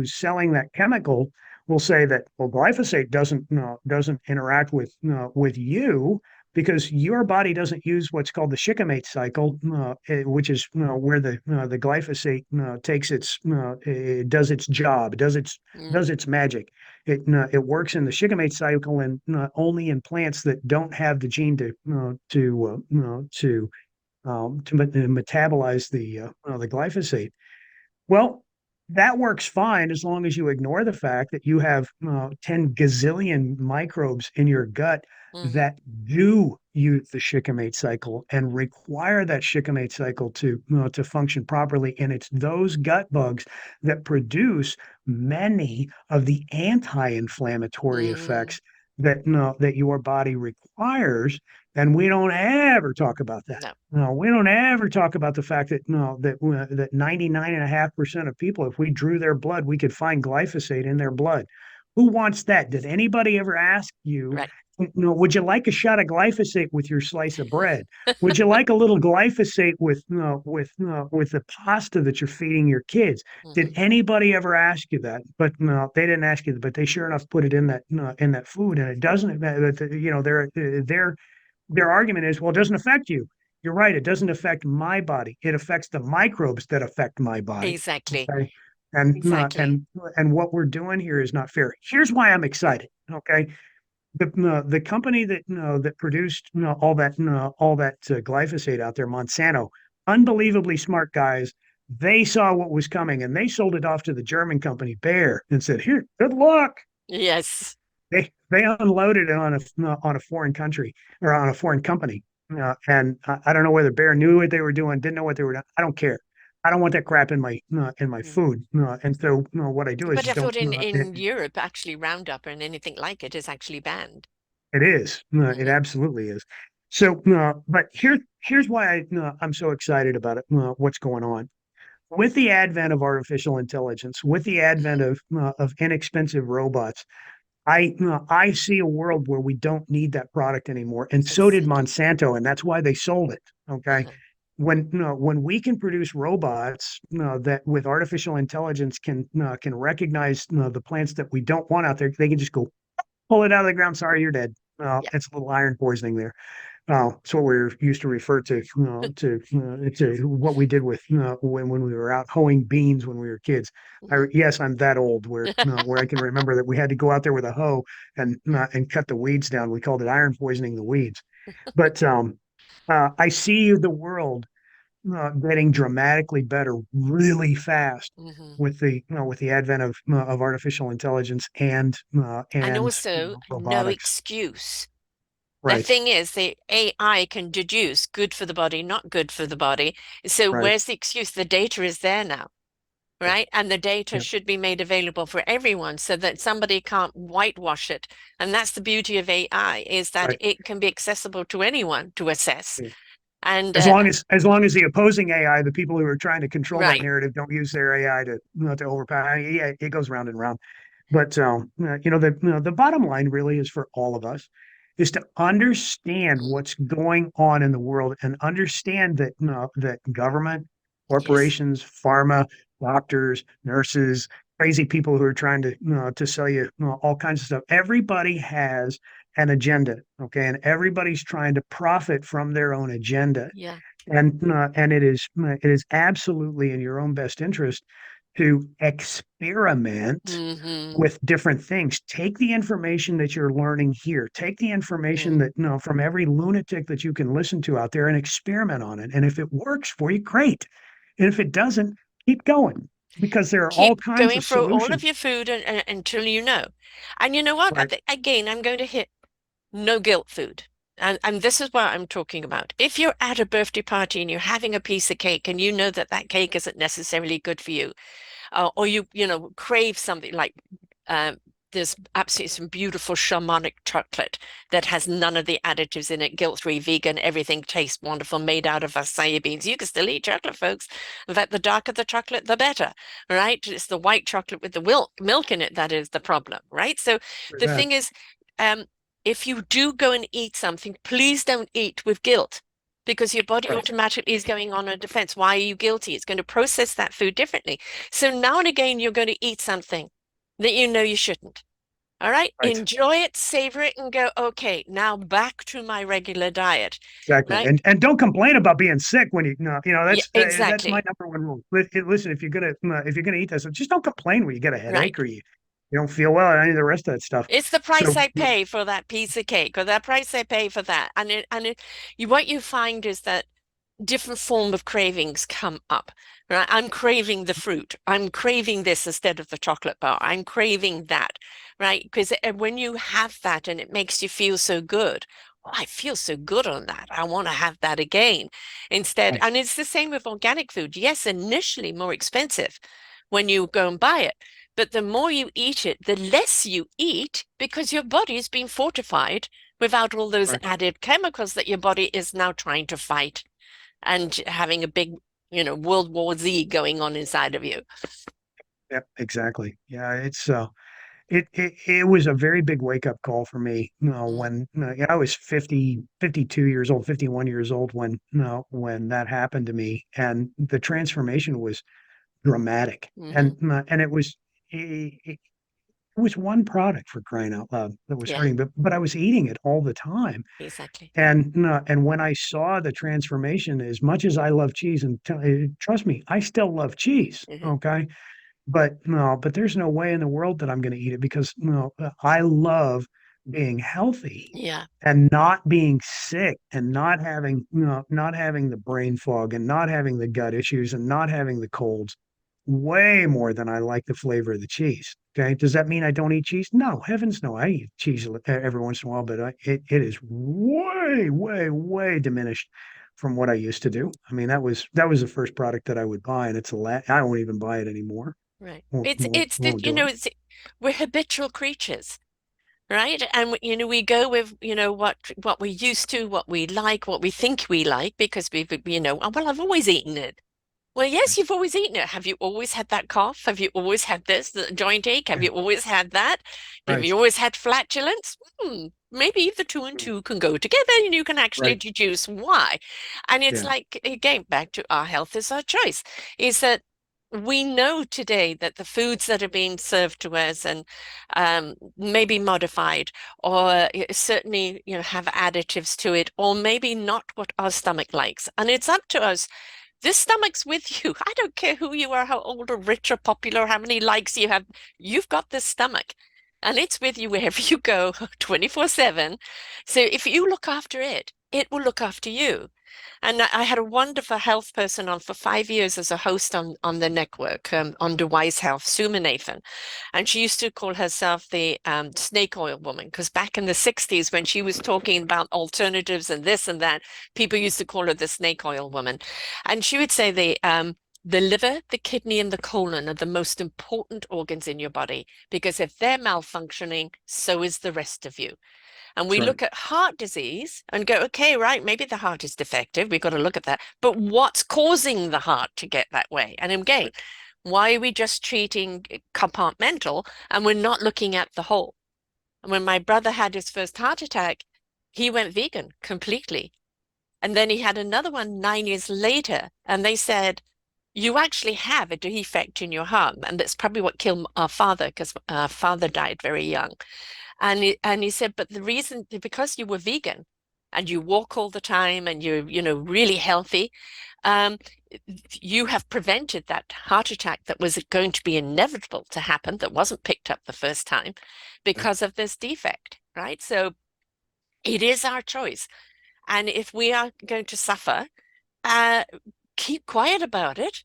selling that chemical will say that, well, glyphosate doesn't interact with you because your body doesn't use what's called the shikimate cycle, which is where the glyphosate takes it does its job, Mm, does its magic. It works in the shikimate cycle and only in plants that don't have the gene to metabolize the glyphosate. Well, that works fine as long as you ignore the fact that you have 10 gazillion microbes in your gut mm-hmm, that do use the shikimate cycle and require that shikimate cycle to function properly. And it's those gut bugs that produce many of the anti-inflammatory mm, effects that your body requires. And we don't ever talk about that. no. No, we don't ever talk about the fact that no, that 99.5% of people, if we drew their blood, we could find glyphosate in their blood. Who wants that? Did anybody ever ask you, Right. would you like a shot of glyphosate with your slice of bread? Would you like a little glyphosate with the pasta that you're feeding your kids? Did Mm-hmm, anybody ever ask you that? But no, they didn't ask you, but they sure enough put it in that food, and it doesn't. Their argument is, well, it doesn't affect you. You're right. It doesn't affect my body. It affects the microbes that affect my body. exactly. Okay. And Exactly. what we're doing here is not fair. Here's why I'm excited. Okay. the company that that produced all that glyphosate out there, Monsanto, unbelievably smart guys. They saw what was coming and they sold it off to the German company Bayer and said, "Here, good luck." Yes. They unloaded it on a foreign country or on a foreign company, and I don't know whether Bayer knew what they were doing, didn't know what they were doing. I don't care. I don't want that crap in my Mm. food. And so what I do is But just I don't. thought in Europe, actually, Roundup and anything like it is actually banned. It is. It Hmm. absolutely is. So, but here's why I'm so excited about it. What's going on with the advent of artificial intelligence, with the advent Hmm. of inexpensive robots. I see a world where we don't need that product anymore, and so did Exactly. Monsanto, and that's why they sold it. Okay, Uh-huh. when we can produce robots that with artificial intelligence can recognize the plants that we don't want out there, they can just go pull it out of the ground. Sorry, you're dead. Yeah. It's a little iron poisoning there. It's what we used to refer to what we did with when we were out hoeing beans when we were kids. Hmm. Yes, I'm that old where I can remember that we had to go out there with a hoe and cut the weeds down. We called it iron poisoning the weeds. But I see the world getting dramatically better really fast Hmm. with the advent of artificial intelligence And and also, no robotics. excuse. The Right, thing is, the AI can deduce good for the body, not good for the body. So right. where's the excuse? The data is there now, Yeah, right? And the data yeah, should be made available for everyone so that somebody can't whitewash it. And that's the beauty of AI, is that right. it can be accessible to anyone to assess. Yeah. And As long as the opposing AI, the people who are trying to control that right. narrative, don't use their AI to overpower. Yeah, it goes round and round. But the bottom line really is for all of us is to understand Mm. what's going on in the world and understand that that government, Yes. corporations, pharma, doctors, nurses, crazy people who are trying to sell you all kinds of stuff. Everybody has an agenda, okay, and everybody's trying to profit from their own agenda, Yeah. and it is absolutely in your own best interest to experiment Hmm. with different things. Take the information that you're learning here. Take the information Mm. that from every lunatic that you can listen to out there and experiment on it. And if it works for you, great. And if it doesn't, keep going because there are all Keep kinds going of through all of solutions. your food until you know. And you know what? Right, Again, I'm going to hit no guilt food. And this is what I'm talking about. If you're at a birthday party and you're having a piece of cake and you know that that cake isn't necessarily good for you, or you crave something like um, there's absolutely some beautiful shamanic chocolate that has none of the additives in it, guilt-free, vegan, everything tastes wonderful, made out of acai beans. You can still eat chocolate, folks. In fact, the darker the chocolate, the better, right? It's the white chocolate with the milk in it that is the problem, right? So for the that. thing is, um, if you do go and eat something, please don't eat with guilt because your body Right, automatically is going on a defense. Why are you guilty? It's going to process that food differently. So now and again, you're going to eat something that you know you shouldn't. All right, right. enjoy it, savor it, and go, okay, now back to my regular diet. Exactly. Right? And don't complain about being sick when Yeah, that's my exactly. number one rule. Listen, if you're gonna eat this, just don't complain when you get a headache Right. or you don't feel well or any of the rest of that stuff. It's the price So I pay for that piece of cake or that price I pay for that. What you find is that different form of cravings come up, right? I'm craving the fruit. I'm craving this instead of the chocolate bar. I'm craving that, right? Because when you have that and it makes you feel so good, oh, I feel so good on that. I want to have that again instead. right, And it's the same with organic food. Yes, initially more expensive when you go and buy it. But the more you eat it, the less you eat because your body is being fortified without all those right. added chemicals that your body is now trying to fight and having a big, World War Z going on inside of you. Yep, exactly. Yeah, it was a very big wake up call for me. Mm, When I was 52 years old, 51 years old when that happened to me, and the transformation was dramatic. hmm. And it was one product for crying out loud that was Yeah, hurting, but I was eating it all the time. exactly. And when I saw the transformation, as much as I love cheese, and trust me, I still love cheese. Hmm. Okay, but no, but there's no way in the world that I'm going to eat it because no, I love being healthy Yeah. and not being sick and not having, not having the brain fog and not having the gut issues and not having the colds way more than I like the flavor of the cheese. Okay. Does that mean I don't eat cheese? No, heavens no. I eat cheese every once in a while, but it is way, way, way diminished from what I used to do. I mean, that was the first product that I would buy, and I don't even buy it anymore. Right. Won't, It's won't, it's that won't do it. we're habitual creatures, right? And we go with what we're used to, what we like, what we think we like, because "Oh, well, I've always eaten it." Well, yes, you've always eaten it. Have you always had that cough? Have you always had this, the joint ache? Have Yeah. you always had that? Have Right. you always had flatulence? Maybe the two and two can go together and you can actually Right. deduce why. And it's Yeah. like, again, back to our health is our choice, is that we know today that the foods that are being served to us and maybe modified or certainly, have additives to it, or maybe not what our stomach likes. And it's up to us. This stomach's with you. I don't care who you are, how old or rich or popular, how many likes you have. You've got this stomach and it's with you wherever you go 24/7. So if you look after it, it will look after you. And I had a wonderful health person on for 5 years as a host on the network, on the Wise Health, Suma Nathan. And she used to call herself the snake oil woman, because back in the 60s, when she was talking about alternatives and this and that, people used to call her the snake oil woman. And she would say the liver, the kidney, and the colon are the most important organs in your body, because if they're malfunctioning, so is the rest of you. And That's we right. look at heart disease and go, okay, right, maybe the heart is defective. We've got to look at that. But what's causing the heart to get that way? And again, why are we just treating compartmental and we're not looking at the whole? And when my brother had his first heart attack, he went vegan completely. And then he had another one 9 years later, and they said, you actually have a defect in your heart. And that's probably what killed our father, because our father died very young. And he said, but the reason, because you were vegan and you walk all the time and you're, really healthy, um, you have prevented that heart attack that was going to be inevitable to happen, that wasn't picked up the first time Right. because of this defect, right? So it is our choice. And if we are going to suffer, uh, keep quiet about it.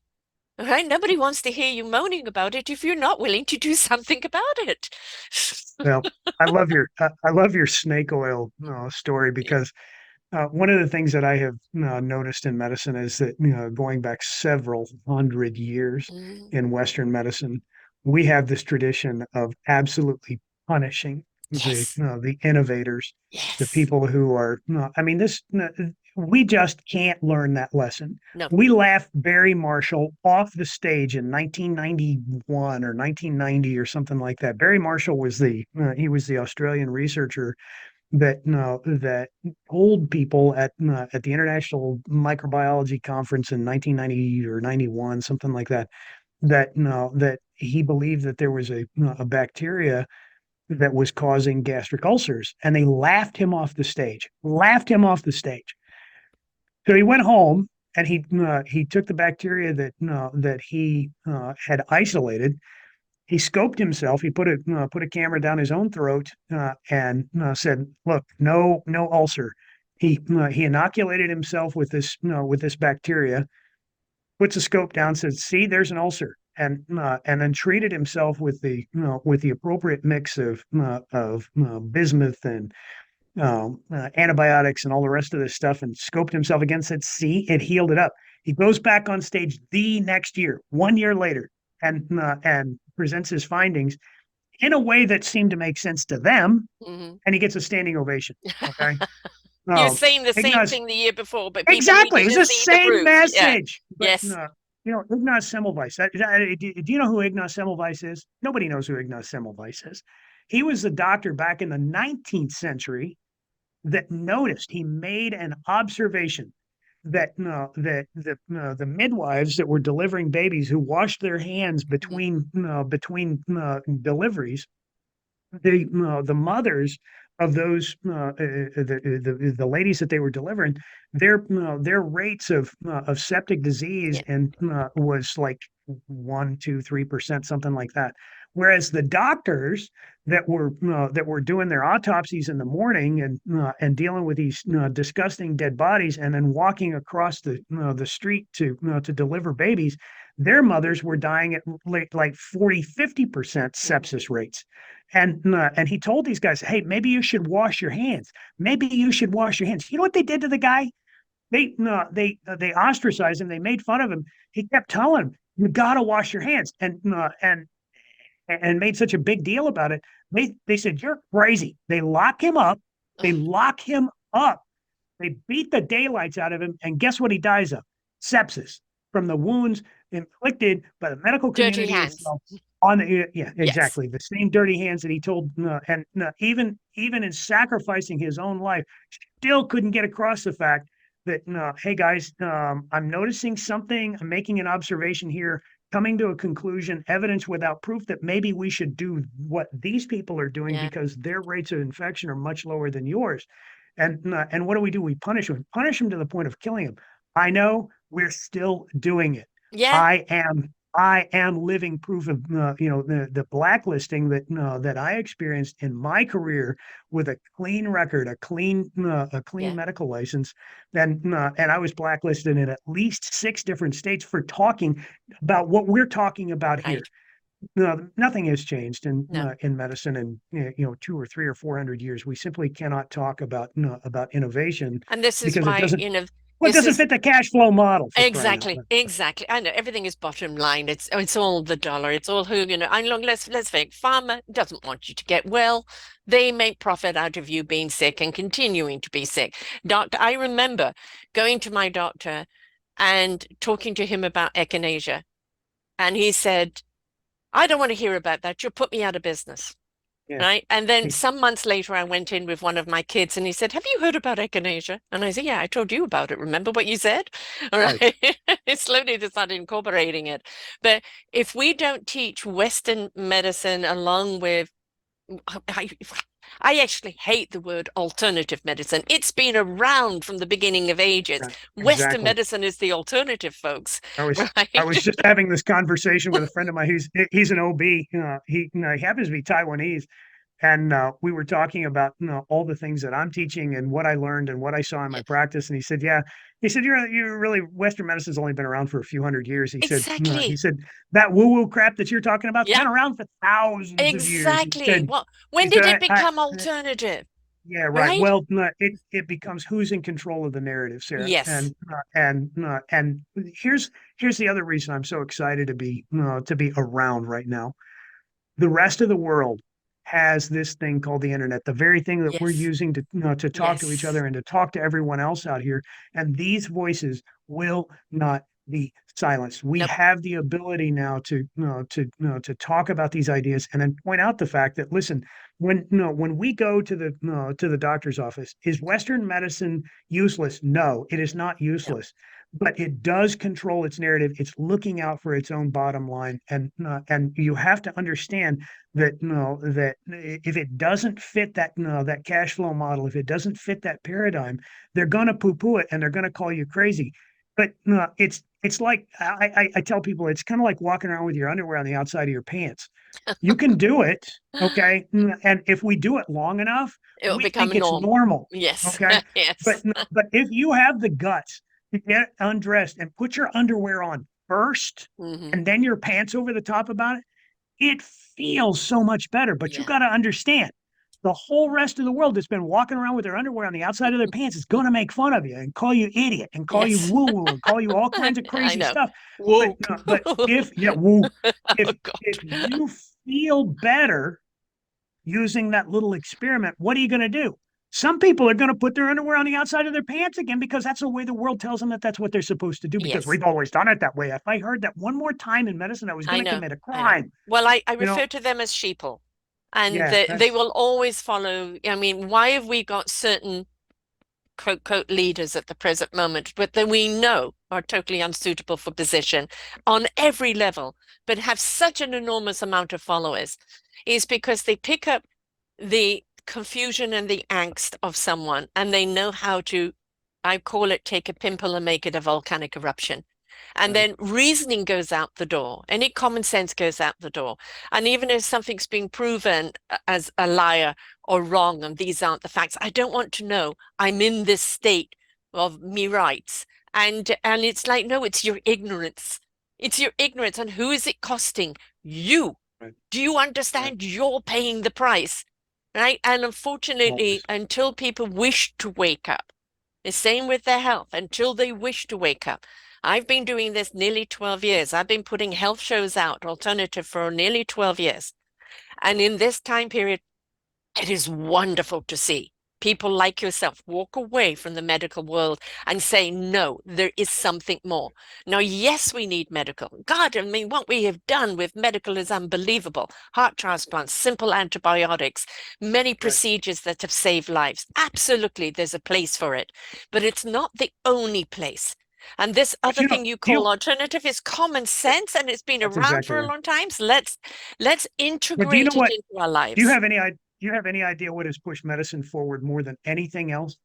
Right? Nobody wants to hear you moaning about it if you're not willing to do something about it. Well, I love your snake oil story because one of the things that I have noticed in medicine is that going back several hundred years Mm, in Western medicine, we have this tradition of absolutely punishing yes, the innovators, the yes. people who are. I mean, we just can't learn that lesson. No. We laughed Barry Marshall off the stage in 1991 or 1990 or something like that. Barry Marshall was the Australian researcher that old people at the International Microbiology Conference in 1990 or 91, something like that, that he believed that there was a bacteria that was causing gastric ulcers, and they laughed him off the stage. So he went home and he took the bacteria that he had isolated. He scoped himself. He put a camera down his own throat and said, "Look, no ulcer." He inoculated himself with this bacteria. Puts a scope down. Says, "See, there's an ulcer." And then treated himself with the appropriate mix of bismuth and antibiotics and all the rest of this stuff, and scoped himself again. Said, "See, it healed it up." He goes back on stage the next year, 1 year later, and presents his findings in a way that seemed to make sense to them, Mhm. and he gets a standing ovation. Okay. He was saying the same Ignaz, thing the year before, but people exactly. needed It's to the see the same proof. Yeah. message. But Yes. Ignaz Semmelweis. Do you know who Ignaz Semmelweis is? Nobody knows who Ignaz Semmelweis is. He was the doctor back in the 19th century that noticed. He made an observation that the midwives that were delivering babies who washed their hands Mhm. between deliveries, the mothers of those the ladies that they were delivering, their rates of septic disease Yeah. and was like 1, 2, 3%, something like that, Whereas the doctors that were doing their autopsies in the morning and dealing with these disgusting dead bodies and then walking across the street to deliver babies, their mothers were dying at like 40-50% Mhm. sepsis rates. And he told these guys, hey, maybe you should wash your hands. Maybe you should wash your hands. You know what they did to the guy? They ostracized him. They made fun of him. He kept telling him, "You got to wash your hands," and made such a big deal about it. They said, "You're crazy." They lock him up. They Ugh, lock him up. They beat the daylights out of him, and guess what he dies of? Sepsis from the wounds inflicted by the medical dirty community hands. itself on the, yeah, Yes. exactly, the same dirty hands that he told, and even in sacrificing his own life, still couldn't get across the fact that, hey guys, I'm noticing something. I'm making an observation here, coming to a conclusion, evidence without proof that maybe we should do what these people are doing Yeah. because their rates of infection are much lower than yours. And what do? We punish them to the point of killing them. I know we're still doing it. Yeah. I am living proof of the blacklisting that I experienced in my career with a clean record, a clean Yeah. medical license, and I was blacklisted in at least 6 different states for talking about what we're talking about here. Right. No, nothing has changed No. in medicine in 2 or 3 or 400 years. We simply cannot talk about innovation And this is because it why, doesn't well, it this doesn't is fit the cash flow model for crying out exactly, loud. exactly. I know everything is bottom line. It's all the dollar. It's all who. And look, let's think. Pharma doesn't want you to get well. They make profit out of you being sick and continuing to be sick. Doctor, I remember going to my doctor and talking to him about echinacea, and he said, "I don't want to hear about that. You'll put me out of business." Yeah. Right. And then Hey, some months later, I went in with one of my kids and he said, "Have you heard about echinacea?" And I said, "Yeah, I told you about it. Remember what you said?" All right. right. Slowly they started incorporating it. But if we don't teach Western medicine along with, I, I actually hate the word alternative medicine. It's been around from the beginning of ages. Right. Western Exactly. medicine is the alternative, folks. I Right? was just having this conversation with a friend of mine. He's an OB. He happens to be Taiwanese, and we were talking about all the things that I'm teaching and what I learned and what I saw in my Yeah, practice. And he said, "Yeah," he said, "You're really Western medicine's only been around for a few hundred years." He exactly. said that woo woo crap that you're talking about's Yeah, been around for thousands of years. exactly. Well, He when said, did it I become alternative? yeah, right. Right? Well, no, it becomes who's in control of the narrative, Sarah, Yes. and here's the other reason I'm so excited to be around right now. The rest of the world has this thing called the internet, the very thing that we're Yes. using to talk to each Yes. other and to talk to everyone else out here. And these voices will not be silenced. We Nope. have the ability now to talk about these ideas and then point out the fact that, listen, when we go to the doctor's office, is Western medicine useless? No, it is not Nope. useless, but it does control its narrative. It's looking out for its own bottom line, and you have to understand that that if it doesn't fit that cash flow model, if it doesn't fit that paradigm, they're gonna poo-poo it and they're gonna call you crazy. But it's like I tell people it's kind of like walking around with your underwear on the outside of your pants. You can do it, okay, and if we do it long enough, It will we become think a it's norm. normal, Yes. okay. Yes. But if you have the guts to get undressed and put your underwear on first Hmm. and then your pants over the top about it, it feels so much better. But you Yeah. got to understand the whole rest of the world that's been walking around with their underwear on the outside of their pants is going to make fun of you and call you idiot and call you Yes. woo woo and call you all kinds of I crazy know. stuff. But Woke. but if yeah, woo, Oh if God. you feel better using that little experiment, what are you going to do? Some people are going to put their underwear on the outside of their pants again because that's the way the world tells them that that's what they're supposed to do because Yes. we've always done it that way. If I heard that one more time in medicine, I was going I to know. commit a I know. crime. Well, I You know, refer to them as sheeple, and yeah, they that's will always follow. I mean, why have we got certain quote, quote, leaders at the present moment, but that we know are totally unsuitable for position on every level, but have such an enormous amount of followers, is because they pick up the confusion and the angst of someone and they know how to, I call it, take a pimple and make it a volcanic eruption. And Right. then reasoning goes out the door. Any common sense goes out the door. And even if something's been proven as a liar or wrong, and these aren't the facts, I don't want to know. I'm in this state of me rights. And it's like, no, it's your ignorance. It's your ignorance. And who is it costing? You. Right. Do you Right. understand? You're paying the price, right? And unfortunately, Always. until people wish to wake up, the same with their health, until they wish to wake up. I've been doing this nearly 12 years. I've been putting health shows out, alternative, for nearly 12 years. And in this time period, it is wonderful to see people like yourself walk away from the medical world and say, no, there is something more. Now, yes, we need medical. God, I mean, what we have done with medical is unbelievable. Heart transplants, simple antibiotics, many Right. procedures that have saved lives. Absolutely, there's a place for it, but it's not the only place. And this But other you know, thing you you call alternative is common yeah, sense, and it's been that's around exactly for a right. long time. So let's But do you know integrate it what? into our Do you lives. have any idea? Do you have any idea what has pushed medicine forward more than anything else?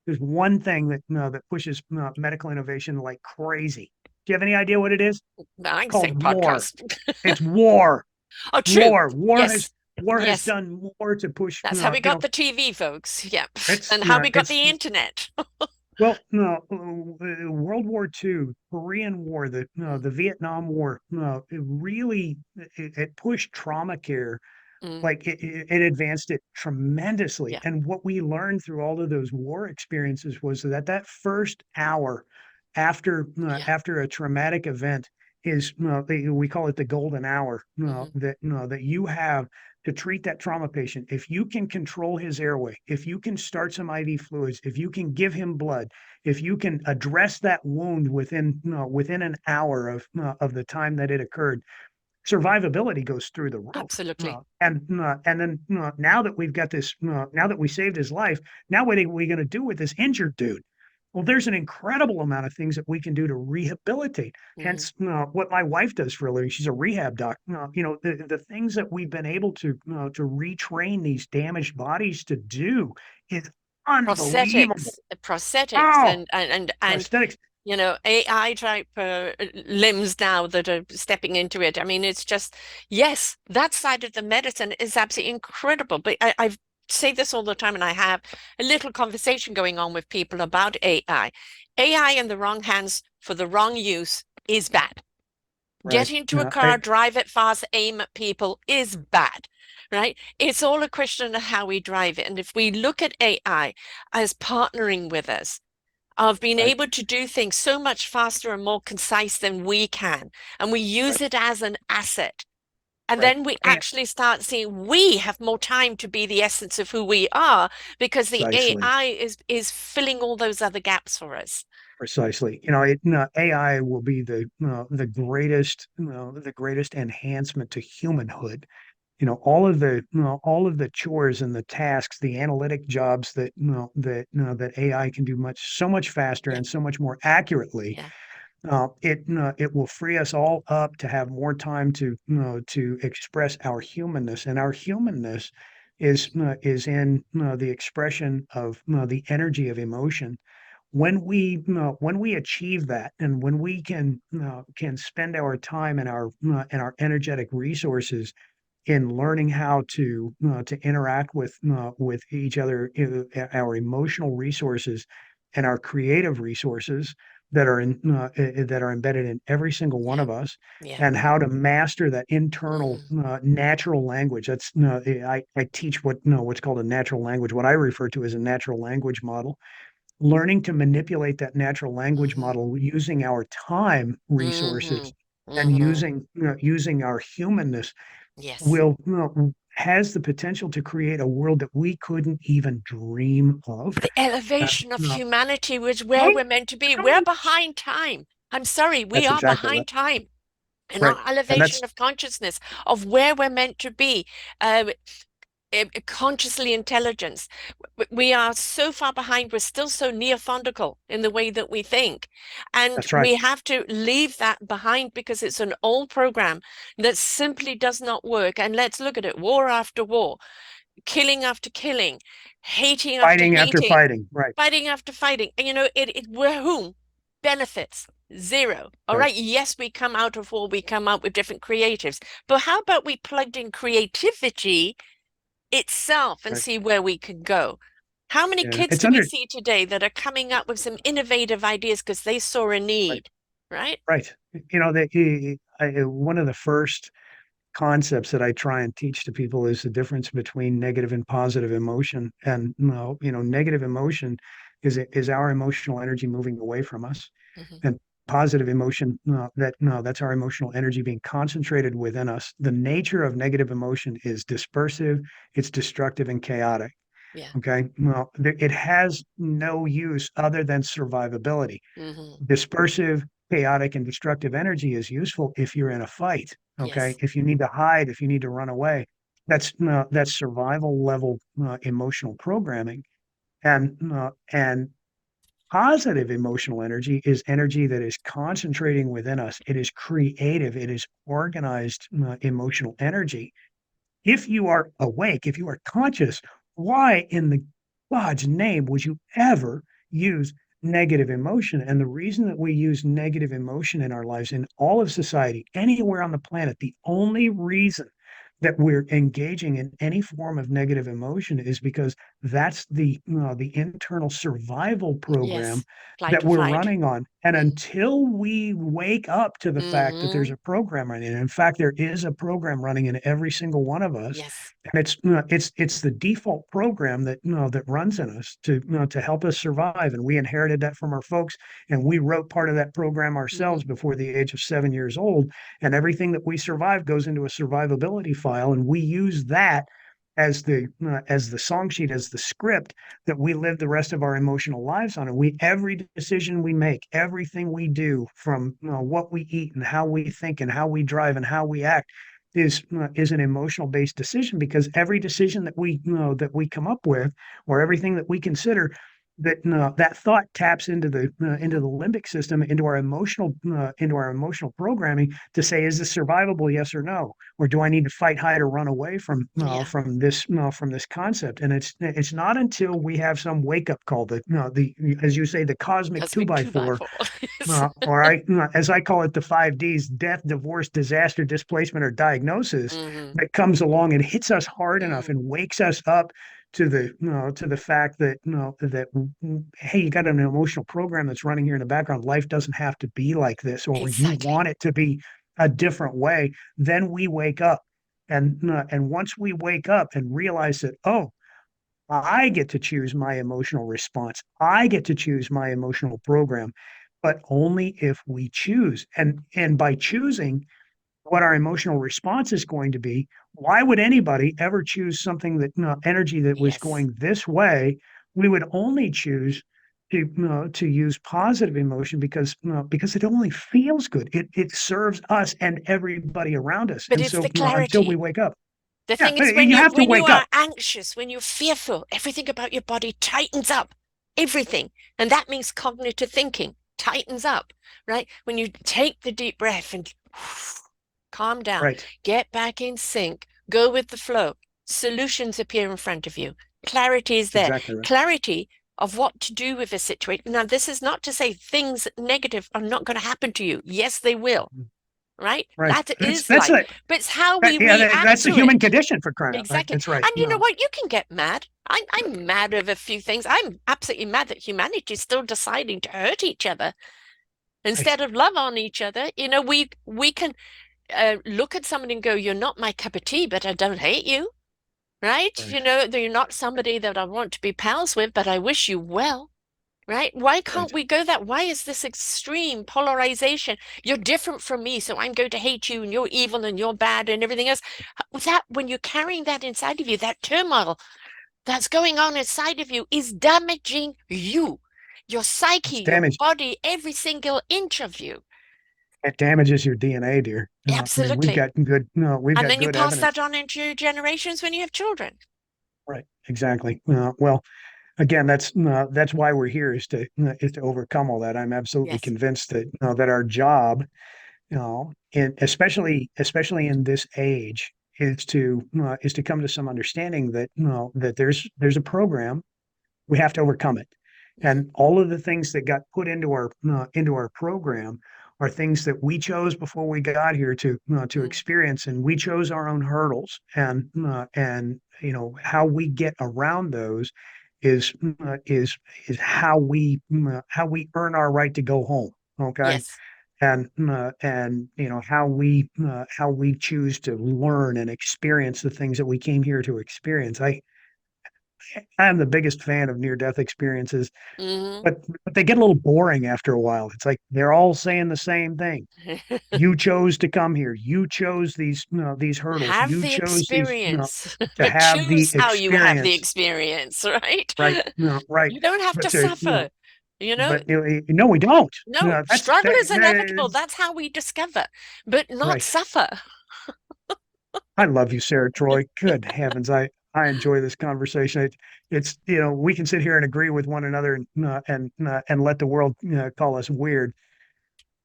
There's one thing that that pushes medical innovation like crazy. Do you have any idea what it is? I can say Called war. podcast. It's war. Oh, true. War. Yes. War has Yes. done more to push. That's how we got the TV, folks. Yeah. And how we got It's the internet. well, no, World War II, Korean War, the Vietnam War, no, it really it pushed trauma care, Mm, like it advanced it tremendously. yeah. And what we learned through all of those war experiences was that that first hour Yeah. after a traumatic event is we call it the golden hour Hmm. that you have to treat that trauma patient. If you can control his airway, if you can start some IV fluids, if you can give him blood, if you can address that wound within an hour of the time that it occurred, survivability goes through the roof. Absolutely. And then now that we've got this, now that we saved his life, now what are we going to do with this injured dude? Well, there's an incredible amount of things that we can do to rehabilitate. Hmm. Hence, what my wife does for a living. She's a rehab doc. The things that we've been able to retrain these damaged bodies to do is unbelievable. Prosthetics, Oh, and prosthetics. AI type limbs now that are stepping into it. I mean, it's just, yes, that side of the medicine is absolutely incredible. But I say this all the time, and I have a little conversation going on with people about AI. AI in the wrong hands for the wrong use is bad. Right. Get into a car, drive it fast, aim at people is bad, right? It's all a question of how we drive it. And if we look at AI as partnering with us, of being Right. able to do things so much faster and more concise than we can, and we use Right. it as an asset. And Right. then we And actually start seeing we have more time to be the essence of who we are because the precisely. AI is filling all those other gaps for us. Precisely. AI will be the greatest enhancement to humanhood. All of the chores and the tasks, the analytic jobs that AI can do so much faster Yeah, and so much more accurately. yeah, It will free us all up to have more time to express our humanness, and our humanness is in the expression of the energy of emotion. When we achieve that, and when we can spend our time and our energetic resources in learning how to interact with each other, our emotional resources and our creative resources that are embedded in every single one yeah, of us, yeah. and how to master that internal Mm, natural language. That's I teach what's called a natural language, what I refer to as a natural language model. Learning to manipulate that natural language hmm, model using our time hmm, resources and hmm. using our humanness Yes. will has the potential to create a world that we couldn't even dream of. The elevation of No, humanity was where right? we're meant to be. We're behind time. I'm sorry, we That's are exactly right. behind time in Right. our And elevation that's of consciousness of where we're meant to be. Uh, Consciously intelligence. We are so far behind. We're still so Neofondical in the way that we think. And that's right. we have to leave that behind because it's an old program that simply does not work. And let's look at it, war after war, killing after killing, hating after Fighting after hating, fighting. Right. fighting after fighting. And we're whom? Benefits, zero. All Right. right. Yes, we come out of war, we come out with different creatives. But how about we plugged in creativity itself and Right. see where we can go? How many Yeah. kids It's do we under, see today that are coming up with some innovative ideas because they saw a right. need, right? Right. One of the first concepts that I try and teach to people is the difference between negative and positive emotion. And negative emotion is our emotional energy moving away from us, Hmm. and positive emotion, that's our emotional energy being concentrated within us. The nature of negative emotion is dispersive, it's destructive and chaotic. Yeah. Okay, well, it has no use other than survivability. Hmm. Dispersive, chaotic, and destructive energy is useful if you're in a fight. Okay, Yes. if you need to hide, if you need to run away, that's survival level emotional programming. And positive emotional energy is energy that is concentrating within us. It is creative. It is organized emotional energy. If you are awake, if you are conscious, why in the God's name would you ever use negative emotion? And the reason that we use negative emotion in our lives, in all of society, anywhere on the planet, the only reason that we're engaging in any form of negative emotion is because that's the internal survival program Yes. Flight that or we're flight. running on. And Mm. until we wake up to the fact that there's Hmm. a program running, and in fact, there is a program running in every single one of us, Yes. and it's the default program that that runs in us to help us survive. And we inherited that from our folks, and we wrote part of that program Hmm. ourselves before the age of 7 years old. And everything that we survive goes into a survivability file, and we use that as the song sheet, as the script that we live the rest of our emotional lives on. And every decision we make, everything we do, from what we eat and how we think and how we drive and how we act, is an emotional based decision, because every decision that we come up with, or everything that we consider, that thought taps into Hmm. the limbic system, into our emotional programming, to say, is this survivable, yes or no, or do I need to fight, hide, or run away Yeah. from this concept? And it's not until we have some wake up call, the as you say, the cosmic two Cosmic by two by four, four. Yes. as I call it, the 5 Ds: death, divorce, disaster, displacement, or diagnosis, Hmm. that comes along and hits us hard enough Mm. and wakes us up to the fact that hey, you got an emotional program that's running here in the background. Life doesn't have to be like this, or you Exactly. want it to be a different way. Then we wake up, and once we wake up and realize that, oh, I get to choose my emotional response. I get to choose my emotional program, but only if we choose. And by choosing what our emotional response is going to be, why would anybody ever choose something that energy that was Yes. going this way? We would only choose to use positive emotion, because it only feels good. It serves us and everybody around us. But And it's so the until we clarity. wake up, The yeah, thing is, you have to when you wake up. are anxious, when you're fearful, everything about your body tightens up. Everything. And that means cognitive thinking tightens up, right? When you take the deep breath and calm down, Right. get back in sync, go with the flow, solutions appear in front of you. Clarity is That's there. exactly right. Clarity of what to do with a situation. Now, this is not to say things negative are not going to happen to you. Yes, they will, right? Right. That That's is that's life, a but it's how that, we yeah, react that's the to human it. condition, for crying out loud. Exactly. That's right. And you know No, what? You can get mad. I'm mad over a few things. I'm absolutely mad that humanity is still deciding to hurt each other right, instead of love on each other. We can look at somebody and go, "You're not my cup of tea, but I don't hate you." Right? right, You're not somebody that I want to be pals with, but I wish you well. Right? Why right. can't we go that? Why is this extreme polarization? You're different from me, so I'm going to hate you, and you're evil, and you're bad, and everything else. That when you're carrying that inside of you, that turmoil that's going on inside of you is damaging you, your psyche, It's your damaged. body, every single inch of you. It damages your DNA, dear. I mean, Absolutely. we've And got then you good pass that evidence. on into your generations when you have children. Right. Exactly. Well, again, that's why we're here, is to overcome all that. I'm absolutely Yes. convinced that that our job, and especially in this age, is to come to some understanding that that there's a program. We have to overcome it. Mhm. And all of the things that got put into our program are things that we chose before we got here to Mm. experience, and we chose our own hurdles, and you know how we get around those is is how we earn our right to go home. Okay, Yes. and you know how we choose to learn and experience the things that we came here to experience. I'm the biggest fan of near death experiences, Hmm. but they get a little boring after a while. It's like they're all saying the same thing. You chose to come here. You chose these hurdles. Have You the chose these experience. to have the Choose how you have the experience. experience, right? Right, right. You don't have But to to suffer. You know, but no, we don't. no, That's struggle that, is inevitable. that's That's how we discover, but not right. suffer. I love you, Sarah Troy. Good heavens, I enjoy this conversation. It's you know we can sit here and agree with one another and let the world call us weird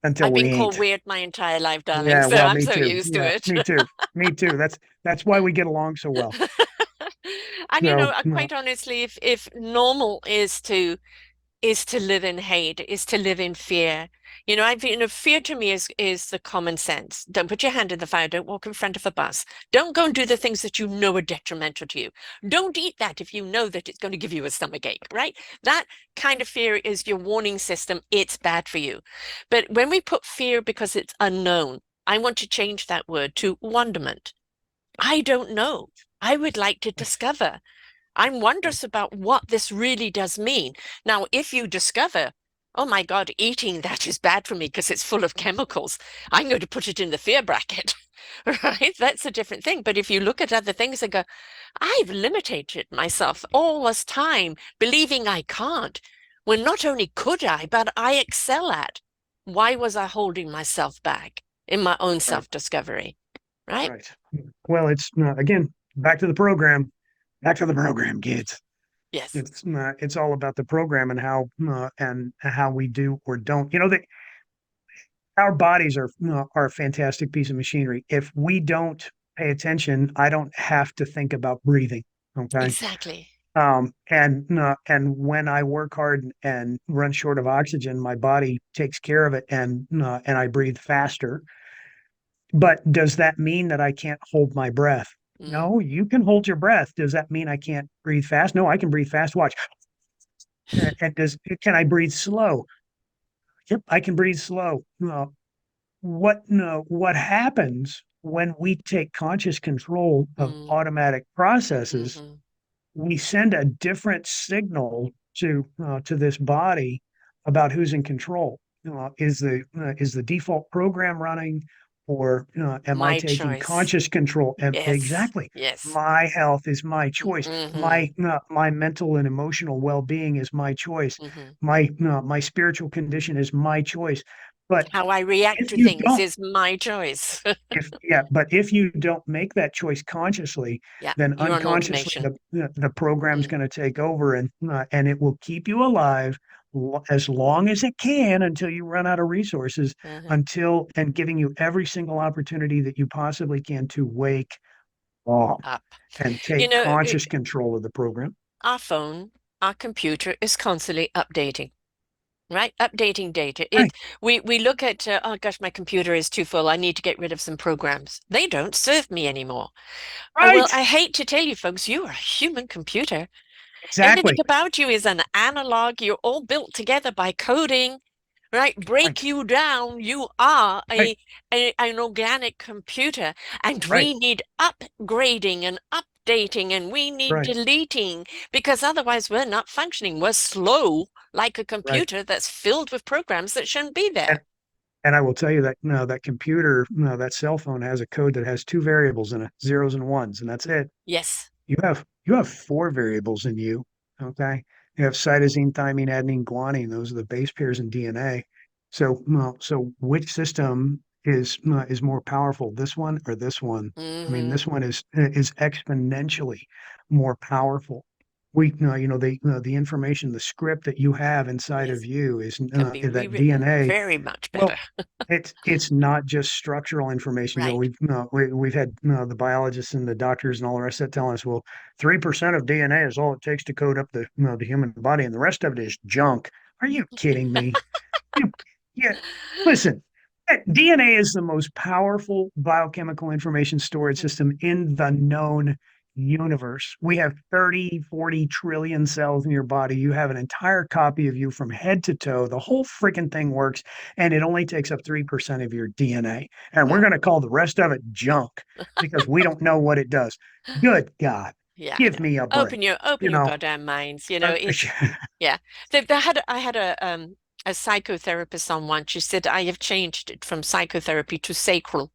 until I've we been called ain't. weird my entire life, darling, Yeah, so well, I'm me so too. used to Yeah, it. me too. Me too. That's why we get along so well. And So, quite honestly, if normal is to live in hate, is to live in fear. Fear to me is the common sense. Don't put your hand in the fire. Don't walk in front of a bus. Don't go and do the things that you know are detrimental to you. Don't eat that if you know that it's going to give you a stomach ache, right? That kind of fear is your warning system. It's bad for you. But when we put fear because it's unknown, I want to change that word to wonderment. I don't know. I would like to right, discover. I'm right, wondrous about what this really does mean. Now, if you discover, oh my God, eating that is bad for me because it's full of chemicals, I'm going to put it in the fear bracket, right? That's a different thing. But if you look at other things and go, I've limited myself all this time, believing I can't. Well, not only could I, but I excel at. Why was I holding myself back in my own right, self-discovery, right? right. Well, it's again back to the program. Back to the program, kids. Yes, It's all about the program and how we do or don't. You know that our bodies are a fantastic piece of machinery. If we don't pay attention, I don't have to think about breathing. Okay. exactly. And when I work hard and run short of oxygen, my body takes care of it, and I breathe faster. But does that mean that I can't hold my breath? Mm. No, you can hold your breath. Does that mean I can't breathe fast? No, I can breathe fast. Watch. And can I breathe slow? Yep, I can breathe slow. What happens when we take conscious control of Mm. automatic processes? Hmm. We send a different signal to this body about who's in control. Is the default program running, or am I My taking choice. conscious control? Yes. Exactly. Yes. My health is my choice. Hmm. My mental and emotional well-being is my choice. Hmm. My spiritual condition is my choice. But How I react if to you things don't is my choice. but if you don't make that choice consciously, Yeah, then you're on unconsciously automation. the program's Mm. going to take over, and it will keep you alive as long as it can until you run out of resources, Uh-huh. until and giving you every single opportunity that you possibly can to wake up Up. and You take know, conscious control of the program. our phone, our computer is constantly updating. Right? Updating data. Right, We look at, oh gosh, my computer is too full. I need to get rid of some programs. They don't serve me anymore. Well, right, I hate to tell you folks, you are a human computer. Everything exactly, about you is an analog. You're all built together by coding, right? right, Break you down. You are right, an organic computer, and right, we need upgrading and updating, and we need right, deleting because otherwise we're not functioning. We're slow like a right. computer that's filled with programs that shouldn't be And there. And I will tell you that no, that computer, no, that cell phone has a code that has two variables in it, zeros and ones, and that's it. Yes. You have four variables in you. Okay. You have cytosine, thymine, adenine, guanine. Those are the base pairs in DNA. So, so which system is more powerful, this one or this one? I mean, Hmm. this one is exponentially more powerful. the information, the script that you have inside of Yes, you is can be that rewritten DNA. very much better. Well, it's not just structural information. Right. We've had the biologists and the doctors and all the rest that tell us, well, 3% of DNA is all it takes to code up the human body, and the rest of it is junk. Are you kidding me? You, yeah, listen, DNA is the most powerful biochemical information storage Mhm. system in the known universe. We have 30, 40 trillion cells in your body. You have an entire copy of you from head to toe. The whole freaking thing works, and it only takes up 3% of your DNA. And we're Wow. going to call the rest of it junk because we don't know what it does. Good God, Yeah, I give know. me a break. Open You your know, goddamn minds. uh, It's yeah. I had a psychotherapist on once. She said I have changed it from psychotherapy to sacral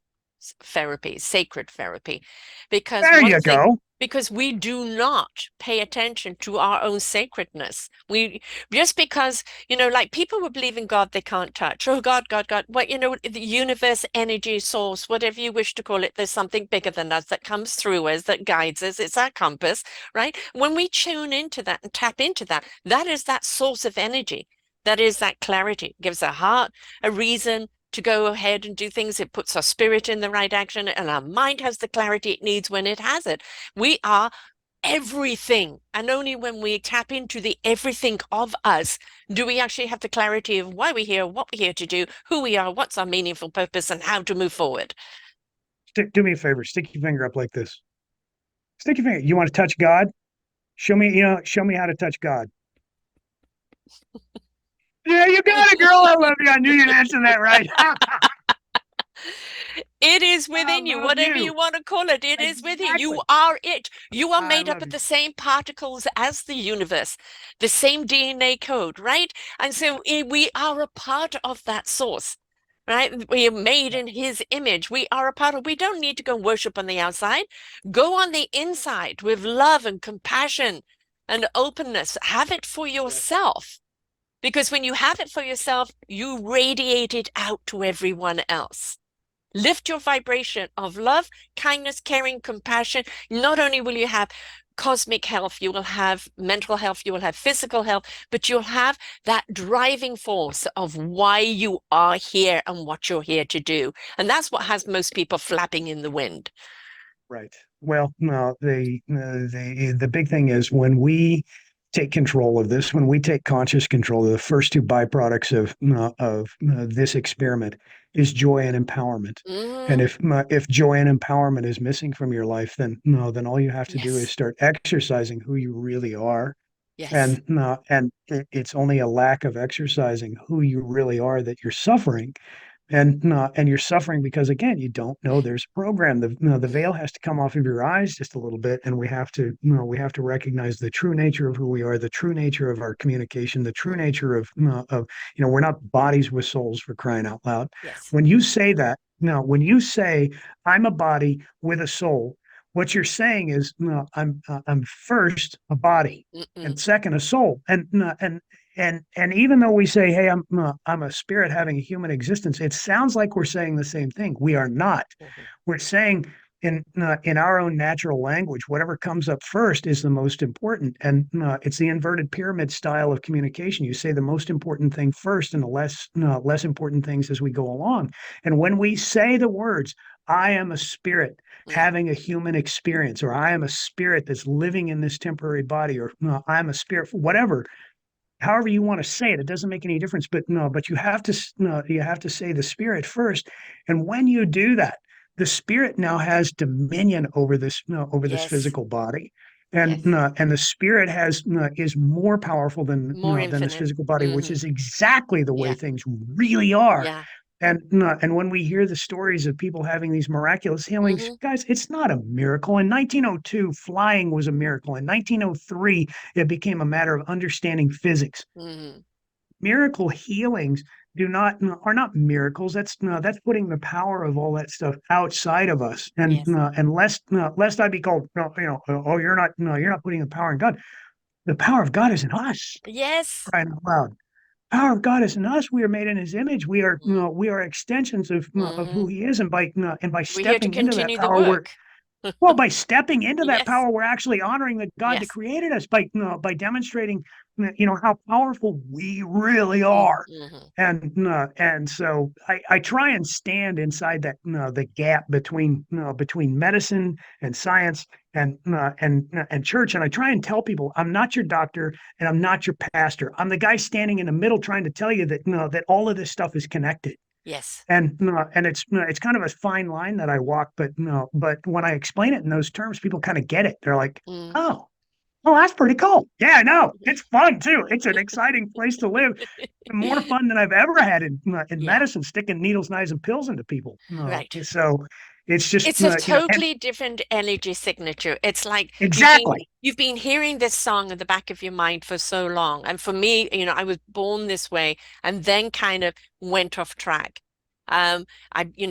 therapy, sacred therapy, because there one you thing. go. Because we do not pay attention to our own sacredness. We just because, like people who believe in God they can't touch. Oh God, God, God. Well, the universe, energy, source, whatever you wish to call it, there's something bigger than us that comes through us, that guides us. It's our compass, right? When we tune into that and tap into that, that is that source of energy. That is that clarity. It gives our heart a reason to go ahead and do things. It puts our spirit in the right action, and our mind has the clarity it needs when it has it. We are everything. And only when we tap into the everything of us do we actually have the clarity of why we're here, what we're here to do, who we are, what's our meaningful purpose, and how to move forward. Do me a favor. Stick your finger up like this. Stick your finger. You want to touch God? Show me how to touch God. Yeah, you got it, girl. I love you. I knew you'd answer that right. It is I within you, love whatever you you. want to call it. It is with you. You Exactly. are it. You are I made up love of you. the same particles as the universe, the same DNA code, right? And so we are a part of that source, right? We are made in his image. We are a part of, we don't need to go worship on the outside. Go on the inside with love and compassion and openness. Have it for yourself. Because when you have it for yourself, you radiate it out to everyone else. Lift your vibration of love, kindness, caring, compassion. Not only will you have cosmic health, you will have mental health, you will have physical health, but you'll have that driving force of why you are here and what you're here to do. And that's what has most people flapping in the wind. Right. Well, no, the big thing is when we take control of this, when we take conscious control, the first two byproducts of this experiment is joy and empowerment. And Mm, if joy and empowerment is missing from your life, then no, then all you have to do is yes, start exercising who you really are. yes. And it's only a lack of exercising who you really are that you're suffering. And you're suffering because again you don't know there's a program. The Mm, veil has to come off of your eyes just a little bit, and we have to recognize the true nature of who we are, the true nature of our communication, the true mm, nature of we're not bodies with souls, for crying out loud. yes. When you say that, no, when you say I'm a body with a soul, what you're saying is no, I'm first a body and Mm-mm. second a soul, and even though we say, "Hey, I'm a spirit having a human existence," it sounds like we're saying the same thing. We are not. Mhm. We're saying in our own natural language, whatever comes up first is the most important, and it's the inverted pyramid style of communication. You say the most important thing first, and the less important things as we go along. And when we say the words, "I am a spirit Yeah. having a human experience," or "I am a spirit that's living in this temporary body," or "I'm a spirit," whatever, however you want to say it, it doesn't make any difference. But no, but you have to no, you have to say the spirit first. And when you do that, the spirit now has dominion over this over this Yes. physical body. Yes. And the spirit has is more powerful than More than this infinite. physical body, which Hmm. is exactly the way Yeah. things really are. Yeah. And when we hear the stories of people having these miraculous healings, Hmm. guys, it's not a miracle. In 1902, flying was a miracle. In 1903, it became a matter of understanding physics. Hmm. Miracle healings do not are not miracles. That's putting the power of all that stuff outside of us. And Yes. lest I be called, oh, you're not, no, you're not putting the power in God. The power of God is in us. Yes. Crying out loud. Power of God is in us. We are made in His image. We are extensions of Mm-hmm. who He is, and by We're here to stepping into that continue the power, work. Well, by stepping into that Yes. power, we're actually honoring the God that Yes. created us by, by demonstrating, how powerful we really are. Mm-hmm. And so I try and stand inside that, the gap between, between medicine and science and church. And I try and tell people, I'm not your doctor and I'm not your pastor. I'm the guy standing in the middle trying to tell you that, that all of this stuff is connected. Yes. And it's kind of a fine line that I walk, but no, but when I explain it in those terms, people kind of get it. They're like, Mm. "Oh, well, that's pretty cool. Yeah, I know. It's fun too. It's an exciting place to live. More fun than I've ever had in Yeah. medicine, sticking needles, knives, and pills into people. Right. So it's just, It's a and totally different energy signature. It's like exactly you've been hearing this song in the back of your mind for so long. And for me, I was born this way and then kind of went off track. I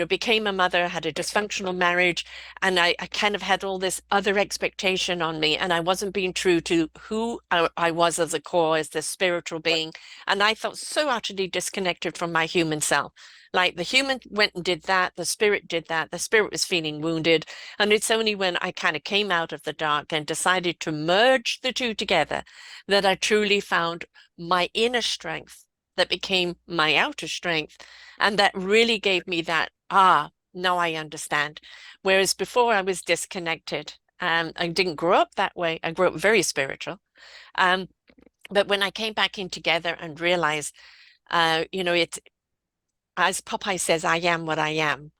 became a mother, had a dysfunctional marriage, and I kind of had all this other expectation on me, and I wasn't being true to who I was as a core, as the spiritual being. And I felt so utterly disconnected from my human self. Like the human went and did that, the spirit did that, the spirit was feeling wounded. And it's only when I kind of came out of the dark and decided to merge the two together that I truly found my inner strength that became my outer strength. And that really gave me that, now I understand. Whereas before I was disconnected. I didn't grow up that way. I grew up very spiritual. Um, but when I came back in together and realized, it's as Popeye says, I am what I am,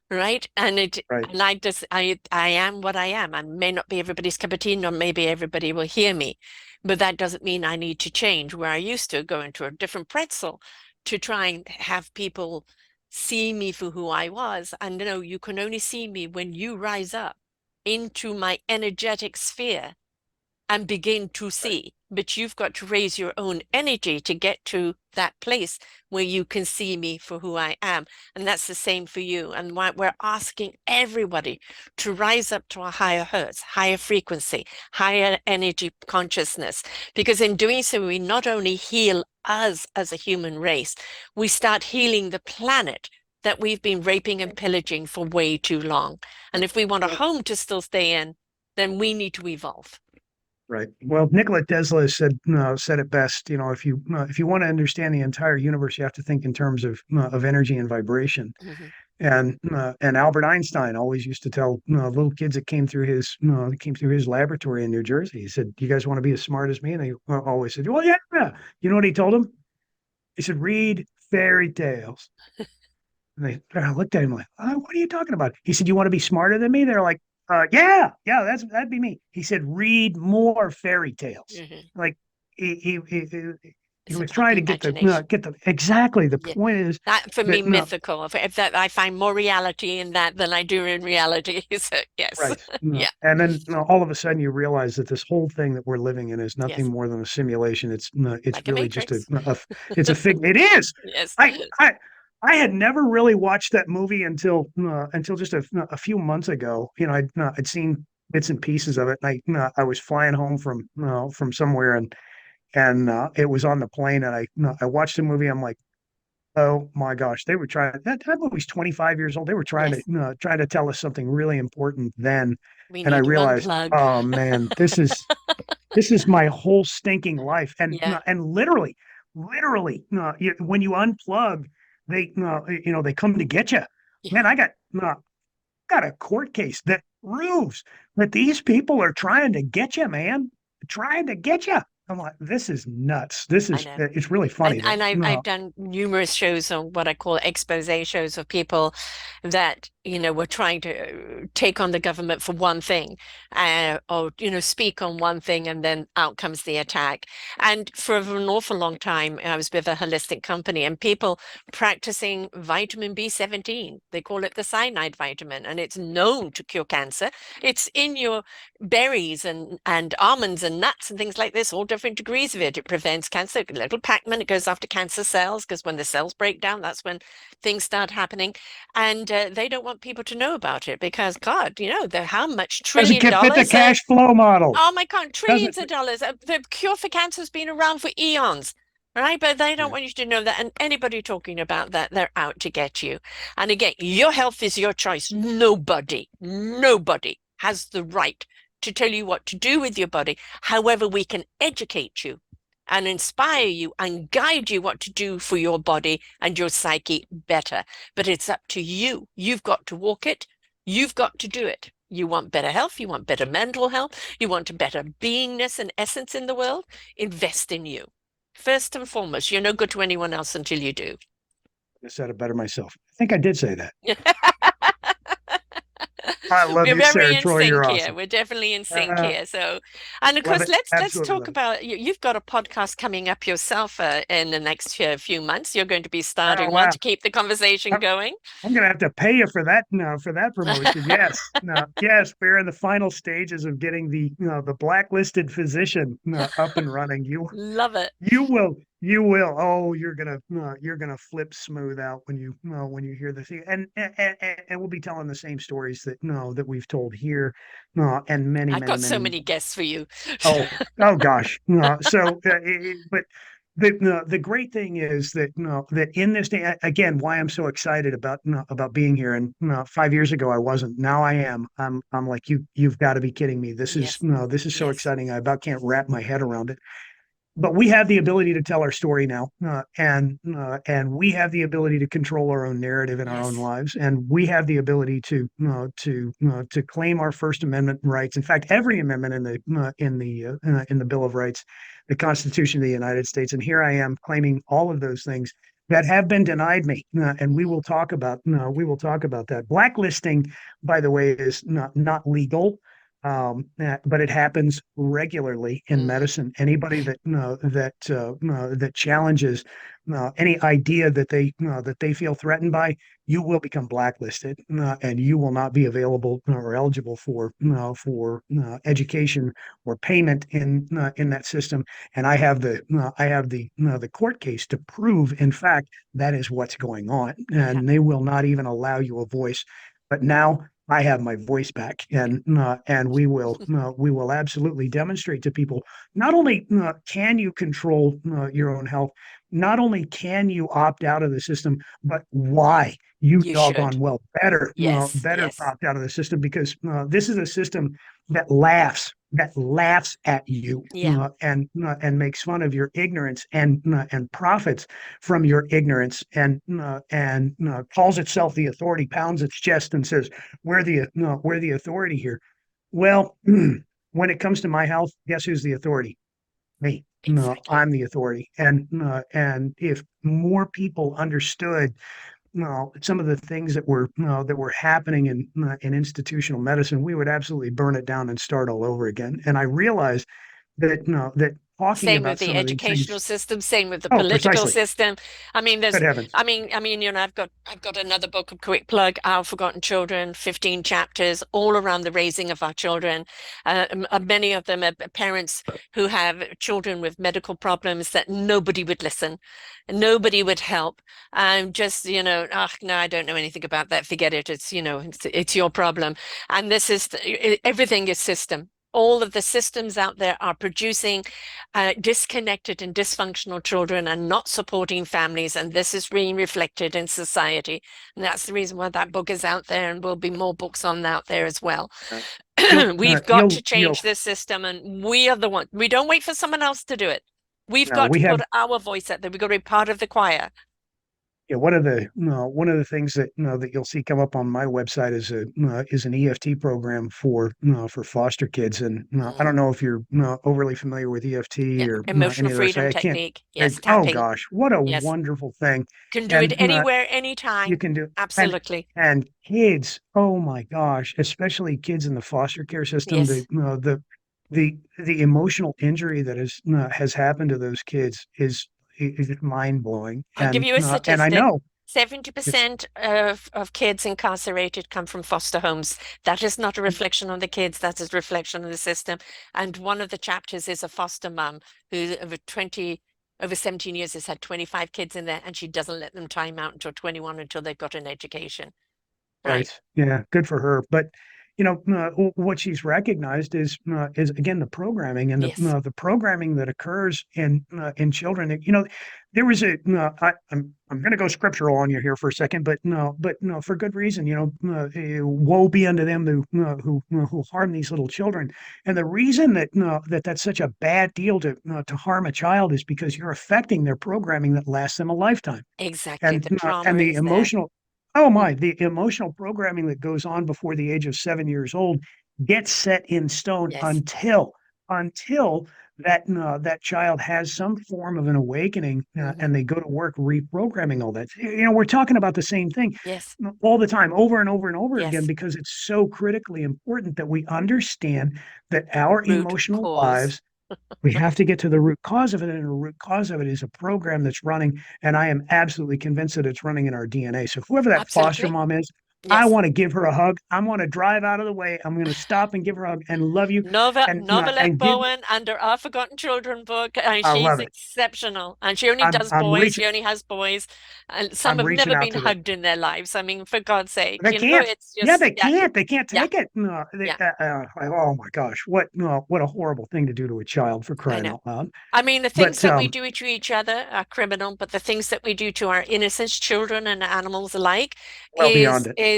right? right, And I am what I am. I may not be everybody's cup of tea, nor maybe everybody will hear me, but that doesn't mean I need to change where I used to go into a different pretzel to try and have people see me for who I was. And no, you can only see me when you rise up into my energetic sphere and begin to right, see. But you've got to raise your own energy to get to that place where you can see me for who I am. And that's the same for you. And why we're asking everybody to rise up to a higher hertz, higher frequency, higher energy consciousness. Because in doing so, we not only heal us as a human race, we start healing the planet that we've been raping and pillaging for way too long. And if we want a home to still stay in, then we need to evolve. right. Well, Nikola Tesla said it best. If you want to understand the entire universe, you have to think in terms of energy and vibration. Mhm. And Albert Einstein always used to tell little kids that came through his laboratory in New Jersey. He said, "You guys want to be as smart as me?" And they always said, "Well, yeah, yeah." You know what he told them? He said, "Read fairy tales." And they looked at him like, "What are you talking about?" He said, "You want to be smarter than me?" They're like, "Yeah, yeah, that'd be me." He said, "Read more fairy tales." Mhm. Like he he he, he It's was about trying the to imagination. get the exactly the Yeah. point is That for me, that no. mythical. If that I find more reality in that than I do in reality. So yes. Right. No. Yeah. And then all of a sudden you realize that this whole thing that we're living in is nothing Yes. more than a simulation. It's no, it's Like a really just matrix. it's a fig. It is. Yes. I I I had never really watched that movie until just a few months ago. I'd seen bits and pieces of it, and I was flying home from somewhere, and it was on the plane, and I watched the movie. I'm like, oh my gosh, they were trying that movie's 25 years old. They were Yes. trying to tell us something really important then. We And I need to realized, unplug. oh man, this is my whole stinking life. Yeah. And literally, when you unplug, they come to get you. Yeah. Man, I got a court case that proves that these people are trying to get you, man, trying to get you. I'm like, this is nuts. I know. It's really And funny that and I, no, I've done numerous shows on what I call expose shows of people that, were trying to take on the government for one thing, or, speak on one thing, and then out comes the attack. And for an awful long time, I was with a holistic company and people practicing vitamin B17. They call it the cyanide vitamin, and it's known to cure cancer. It's in your berries and almonds and nuts and things like this, all different degrees of it. It prevents cancer. A little Pac-Man, it goes after cancer cells because when the cells break down, that's when things start happening. And they don't want people to know about it because, God, how much doesn't trillion fit the dollars? cash flow model. Oh my God, Doesn't trillions of dollars. The cure for cancer has been around for eons. Right, but they don't yeah. want you to know that. And anybody talking about that, they're out to get you. And again, your health is your choice. Nobody has the right to tell you what to do with your body. However, we can educate you and inspire you and guide you what to do for your body and your psyche better. But it's up to you. You've got to walk it. You've got to do it. You want better health. You want better mental health. You want a better beingness and essence in the world. Invest in you. First and foremost, you're no good to anyone else until you do. I said it better myself. I think I did say that. I love We're you, very Sarah in Troy. You're sync here. awesome. We're definitely in sync Uh, here. So, and of love course, it. let's Absolutely talk love it. about you've got a podcast coming up yourself in the next few months. You're going to be Oh, starting one wow. to keep the conversation going. I'm gonna have to pay you for that no, for that promotion. Yes, no, yes, we're in the final stages of getting the blacklisted physician up and running. Love it. You will. Oh, you're gonna flip smooth out when you hear the thing, and we'll be telling the same stories that no that we've told here, and many I've many got so many. many guests for you. Oh, oh gosh. But the great thing is that that in this day again, why I'm so excited about being here. And 5 years ago I wasn't. Now I am. I'm like you've got to be kidding me. This is Yes, this is so yes, exciting. I about can't wrap my head around it, but we have the ability to tell our story now, and we have the ability to control our own narrative in our own yes, lives, and we have the ability to claim our First Amendment rights. In fact, every amendment in the Bill of Rights, the Constitution of the United States, and here I am claiming all of those things that have been denied me, and we will talk about that. Blacklisting, by the way, is not legal, but it happens regularly in mm, medicine. Anybody that challenges any idea that they feel threatened by, you will become blacklisted, and you will not be available or eligible for education or payment in that system. And I have the court case to prove, in fact, that is what's going on, yeah, and they will not even allow you a voice. But now I have my voice back, and we will absolutely demonstrate to people not only can you control your own health, not only can you opt out of the system, but why you you should. doggone well Yes, better yes, opt out of the system, because this is a system that laughs at you yeah, and makes fun of your ignorance and profits from your ignorance and calls itself the authority, pounds its chest and says, we're the authority here. Well, when it comes to my health, guess who's the authority? Me. No, exactly. I'm the authority. And if more people understood some of the things that were happening in institutional medicine, we would absolutely burn it down and start all over again. And I realized that that talking Same with about the some of these things. educational system, same with the Oh, political precisely. system. I mean, Good heavens. I've got another book, a quick plug, Our Forgotten Children, 15 chapters, all around the raising of our children. Many of them are parents who have children with medical problems that nobody would listen, nobody would help. Just, oh, no, I don't know anything about that. Forget it. It's your problem. And this is everything is system. All of the systems out there are producing disconnected and dysfunctional children and not supporting families. And this is being reflected in society. And that's the reason why that book is out there, and will be more books on out there as well. Uh, We've got to change this system, and we are the one. We don't wait for someone else to do it. We've got we to have put our voice out there. We've got to be part of the choir. yeah, one of the things that that you'll see come up on my website is an EFT program for foster kids, and I Mm. don't know if you're overly familiar with EFT Yeah. or Emotional any of those. freedom I can't. technique. Yes, Oh tapping. gosh, what a Yes. wonderful thing, Can do it and anywhere, you anytime. can do and Absolutely. and kids. Oh my gosh, especially kids in the foster care system. Yes. The emotional injury that has happened to those kids is mind blowing, I'll give you a and I statistic. know it's 70% of kids incarcerated come from foster homes. That is not a reflection on the kids, that is a reflection on the system. And one of the chapters is a foster mum who over 17 years has had 25 kids in there, and she doesn't let them time out until 21 until they've got an education. Right. right. Yeah, good for her. But what she's recognized is again the programming and Yes, the programming that occurs in children. There was I'm going to go scriptural on you here for a second, but no, for good reason. Woe be unto them who harm these little children. And the reason that that's such a bad deal to harm a child is because you're affecting their programming that lasts them a lifetime. exactly. And The trauma the is there. emotional, oh my, Mm, the emotional programming that goes on before the age of 7 years old gets set in stone yes. until that child has some form of an awakening, Hmm. and they go to work reprogramming all that. We're talking about the same thing Yes, all the time, over and over and over again, yes. because it's so critically important that we understand that our Root emotional cause. lives, we have to get to the root cause of it, and the root cause of it is a program that's running, and I am absolutely convinced that it's running in our DNA. So whoever that foster Absolutely. mom is, I Yes. want to give her a hug. I want to drive out of the way. I'm going to stop and give her a hug and love you, Novelette and give. Bowen and her Our Forgotten Children book, and I she's love it. exceptional. And she only I'm does I'm boys. reaching She only has boys, and some I'm have reaching never out been to the. hugged in their lives. I mean, for God's sake, They can't. it's Yeah, just they can't. They can't yeah, take it. No, yeah. oh my gosh, what no, what a horrible thing to do to a child, for I crying know. out loud. I mean, the things But that we do to each other are criminal, but the things that we do to our innocents, children and animals alike, well beyond it. is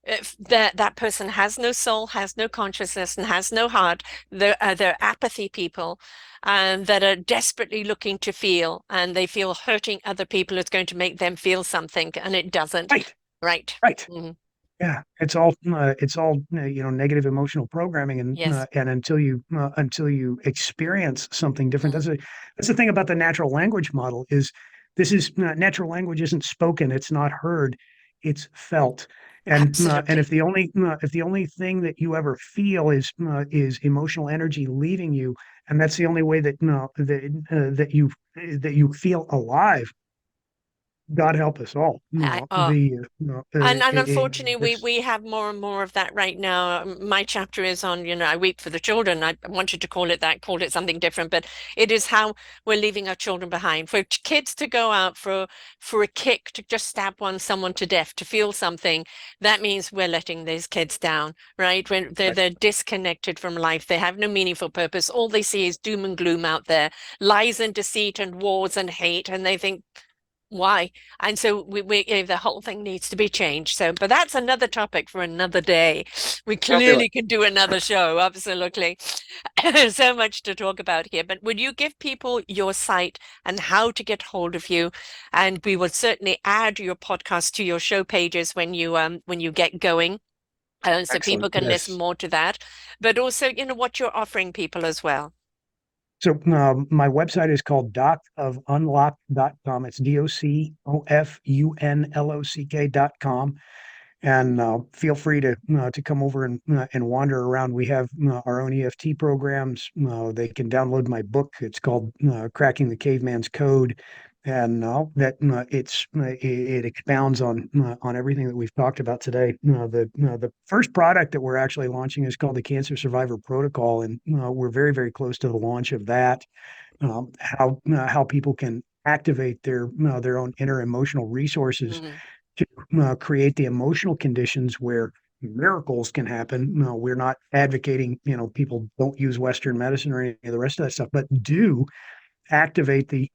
if that person has no soul, has no consciousness, and has no heart. They're apathy people, and that are desperately looking to feel, and they feel hurting other people is going to make them feel something, and it doesn't. Right, Right. right. Mhm. Yeah, it's all negative emotional programming, Yes. and until you experience something different. Mhm. That's the thing about the natural language model is this is natural language isn't spoken, it's not heard, it's felt. And Absolutely. if the only thing that you ever feel is emotional energy leaving you, and that's the only way that you feel alive, God help us all. Oh, and unfortunately, This we have more and more of that right now. My chapter is on, I weep for the children. I wanted to call it that, call it something different, but it is how we're leaving our children behind. For kids to go out for a kick, to just stab someone to death, to feel something, that means we're letting these kids down, right? When they're disconnected from life, they have no meaningful purpose. All they see is doom and gloom out there, lies and deceit and wars and hate, and they think, why? And so the whole thing needs to be changed. So, but that's another topic for another day. We I'll do it. clearly can do another show. Absolutely. So much to talk about here. But would you give people your site and how to get hold of you? And we will certainly add your podcast to your show pages when you get going. So people Excellent. can listen Yes. more to that. But also, what you're offering people as well. So my website is called docofunlock.com. It's docofunlock.com. And feel free to come over and wander around. We have our own EFT programs. They can download my book. It's called Cracking the Caveman's Code, and it expounds on everything that we've talked about today. The first product that we're actually launching is called the Cancer Survivor Protocol, and we're very very close to the launch of that. How people can activate their own inner emotional resources Mhm. to create the emotional conditions where miracles can happen. No, we're not advocating, people don't use Western medicine or any of the rest of that stuff, but do activate the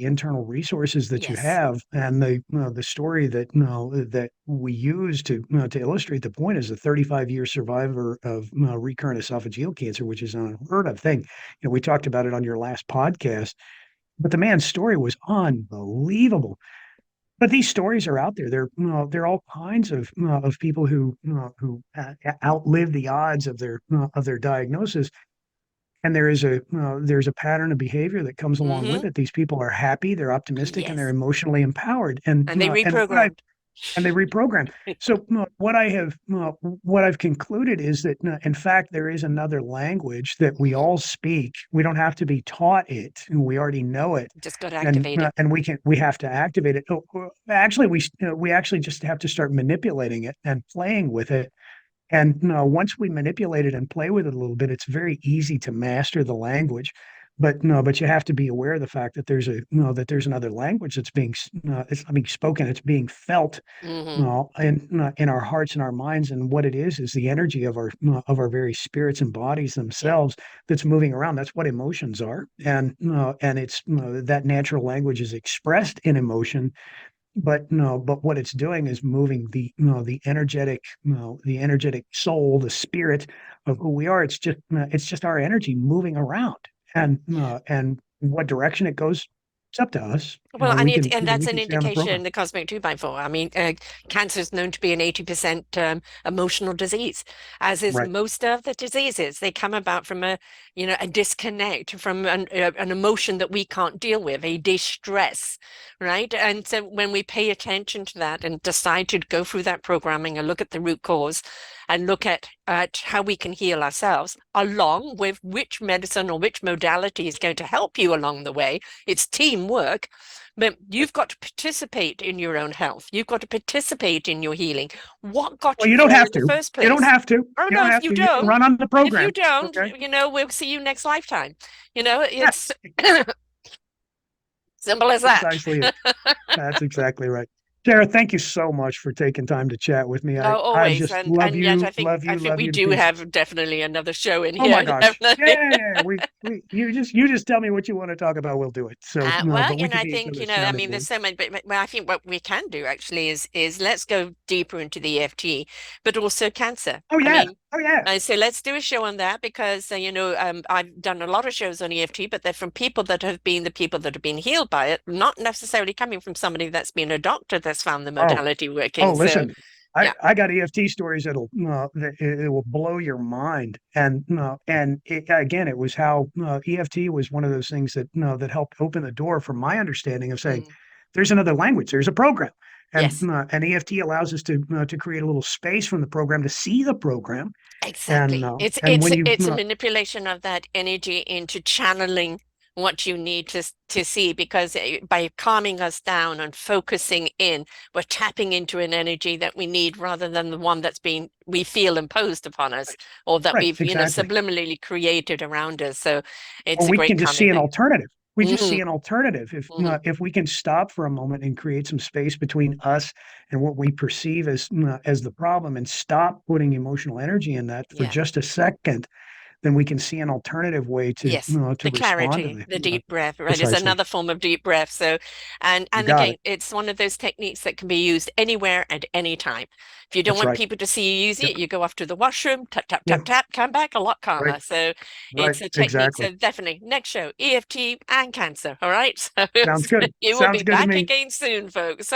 internal resources that you Yes. have. And the story that we use to illustrate the point is a 35-year survivor of recurrent esophageal cancer, which is an unheard of thing. We talked about it on your last podcast, but the man's story was unbelievable. But these stories are out there. There are all kinds of people who outlive the odds of their diagnosis, and there's a pattern of behavior that comes along with Hmm. it. These people are happy, they're optimistic, and they're Yes. emotionally empowered, and And they what I reprogrammed. and they reprogram. So what I've concluded is that in fact there is another language that we Mhm. all speak. We don't have to be taught it, and we already know it, Just got to activate it. and we have to activate it. Actually, we actually just have to start manipulating it and playing with it. And once we manipulate it and play with it a little bit, it's very easy to master the language. but no, but you have to be aware of the fact that there's another language that's it's not being spoken, it's being felt, Hmm. in our hearts and our minds, and what it is the energy of our very spirits and bodies Yeah. themselves that's moving around. That's what emotions are, and it's that natural language is expressed in emotion, but no, but what it's doing is moving the energetic soul, the spirit of who we are. It's just our energy moving around, and what direction it goes, it's up to us. Well, and We that's an can stay on the indication, program. the cosmic 2x4. I mean, cancer is known to be an 80% emotional disease, as is Right. most of the diseases. They come about from a disconnect from an emotion that we can't deal with, a distress, right? And so when we pay attention to that and decide to go through that programming and look at the root cause and look at how we can heal ourselves, along with which medicine or which modality is going to help you along the way, it's teamwork. But you've got to participate in your own health. You've got to participate in your healing. What got Well, you you don't there have in the to. first You don't place? have to. Oh You no, don't if have you to. You can don't, run on the if you program. don't, Okay. we'll see you next lifetime. Yeah, It's simple as that. precisely it. That's exactly right. Sarah, thank you so much for taking time to chat with me. Oh, I always. just And yet I think love we you to do pieces. have definitely another show in Oh my here, gosh. Yeah, definitely. yeah, yeah. You just tell me what you want to talk about. We'll do it. So, no, Well, but we can I be each think, other's I sounding mean, board. there's so many, but well, I think what we can do actually is let's go deeper into the EFT, but also cancer. Oh I yeah. mean, Oh yeah. so let's do a show on that because I've done a lot of shows on EFT, but they're from people that have been the people that have been healed by it, not necessarily coming from somebody that's been a doctor that's found the Oh, modality oh, working. So listen. yeah. I got EFT stories it will blow your mind. Again, it was how EFT was one of those things that helped open the door from my understanding of saying Mm, there's another language, there's a program, yes. and EFT allows us to create a little space from the program to see the program, Exactly. and when you It's a manipulation of that energy into channeling what you need to see because by calming us down and focusing in, we're tapping into an energy that we need rather than the one that's been we feel imposed upon us or that right, we've, exactly. subliminally created around us. So Or it's a we great can just calming see an thing. alternative. We just Hmm. see an alternative. Hmm. If we can stop for a moment and create some space between us and what we perceive as the problem, and stop putting emotional energy in that for Yeah. just a second, then we can see an alternative way Yes, to the respond to clarity, the the deep breath, right, is precisely. another form of deep breath. So, You and got again, it. it's one of those techniques that can be used anywhere at any time. If you don't That's want right. people to see you use Yep. it, you go off to the washroom, tap, tap, tap, Yep. tap, come back a lot Right. calmer. So Right. it's a technique. Exactly. So definitely next show, EFT and cancer. All right. Sounds good. You will be Sounds good to back me. again soon, folks.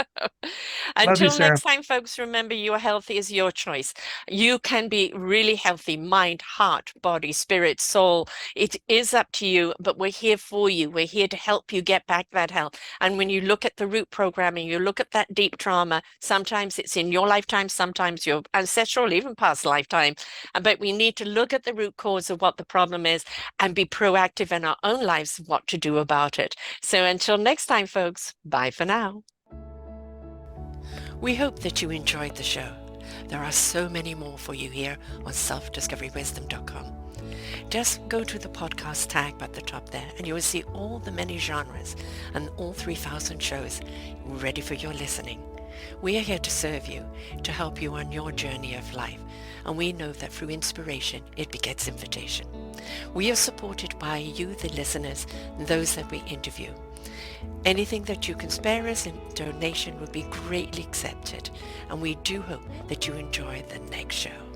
Love you, Until Sarah. next time, folks, remember your health is your choice. You can be really healthy, mind, heart, body, spirit, soul. It is up to you, but we're here for you. We're here to help you get back that health. And when you look at the root programming, you look at that deep trauma, sometimes it's in your lifetime, sometimes your ancestral, even past lifetime. But we need to look at the root cause of what the problem is and be proactive in our own lives, what to do about it. So until next time, folks, bye for now. We hope that you enjoyed the show. There are so many more for you here on selfdiscoverywisdom.com. Just go to the podcast tag at the top there and you will see all the many genres and all 3,000 shows ready for your listening. We are here to serve you, to help you on your journey of life, and we know that through inspiration it begets invitation. We are supported by you, the listeners, and those that we interview. Anything that you can spare us in donation would be greatly accepted, and we do hope that you enjoy the next show.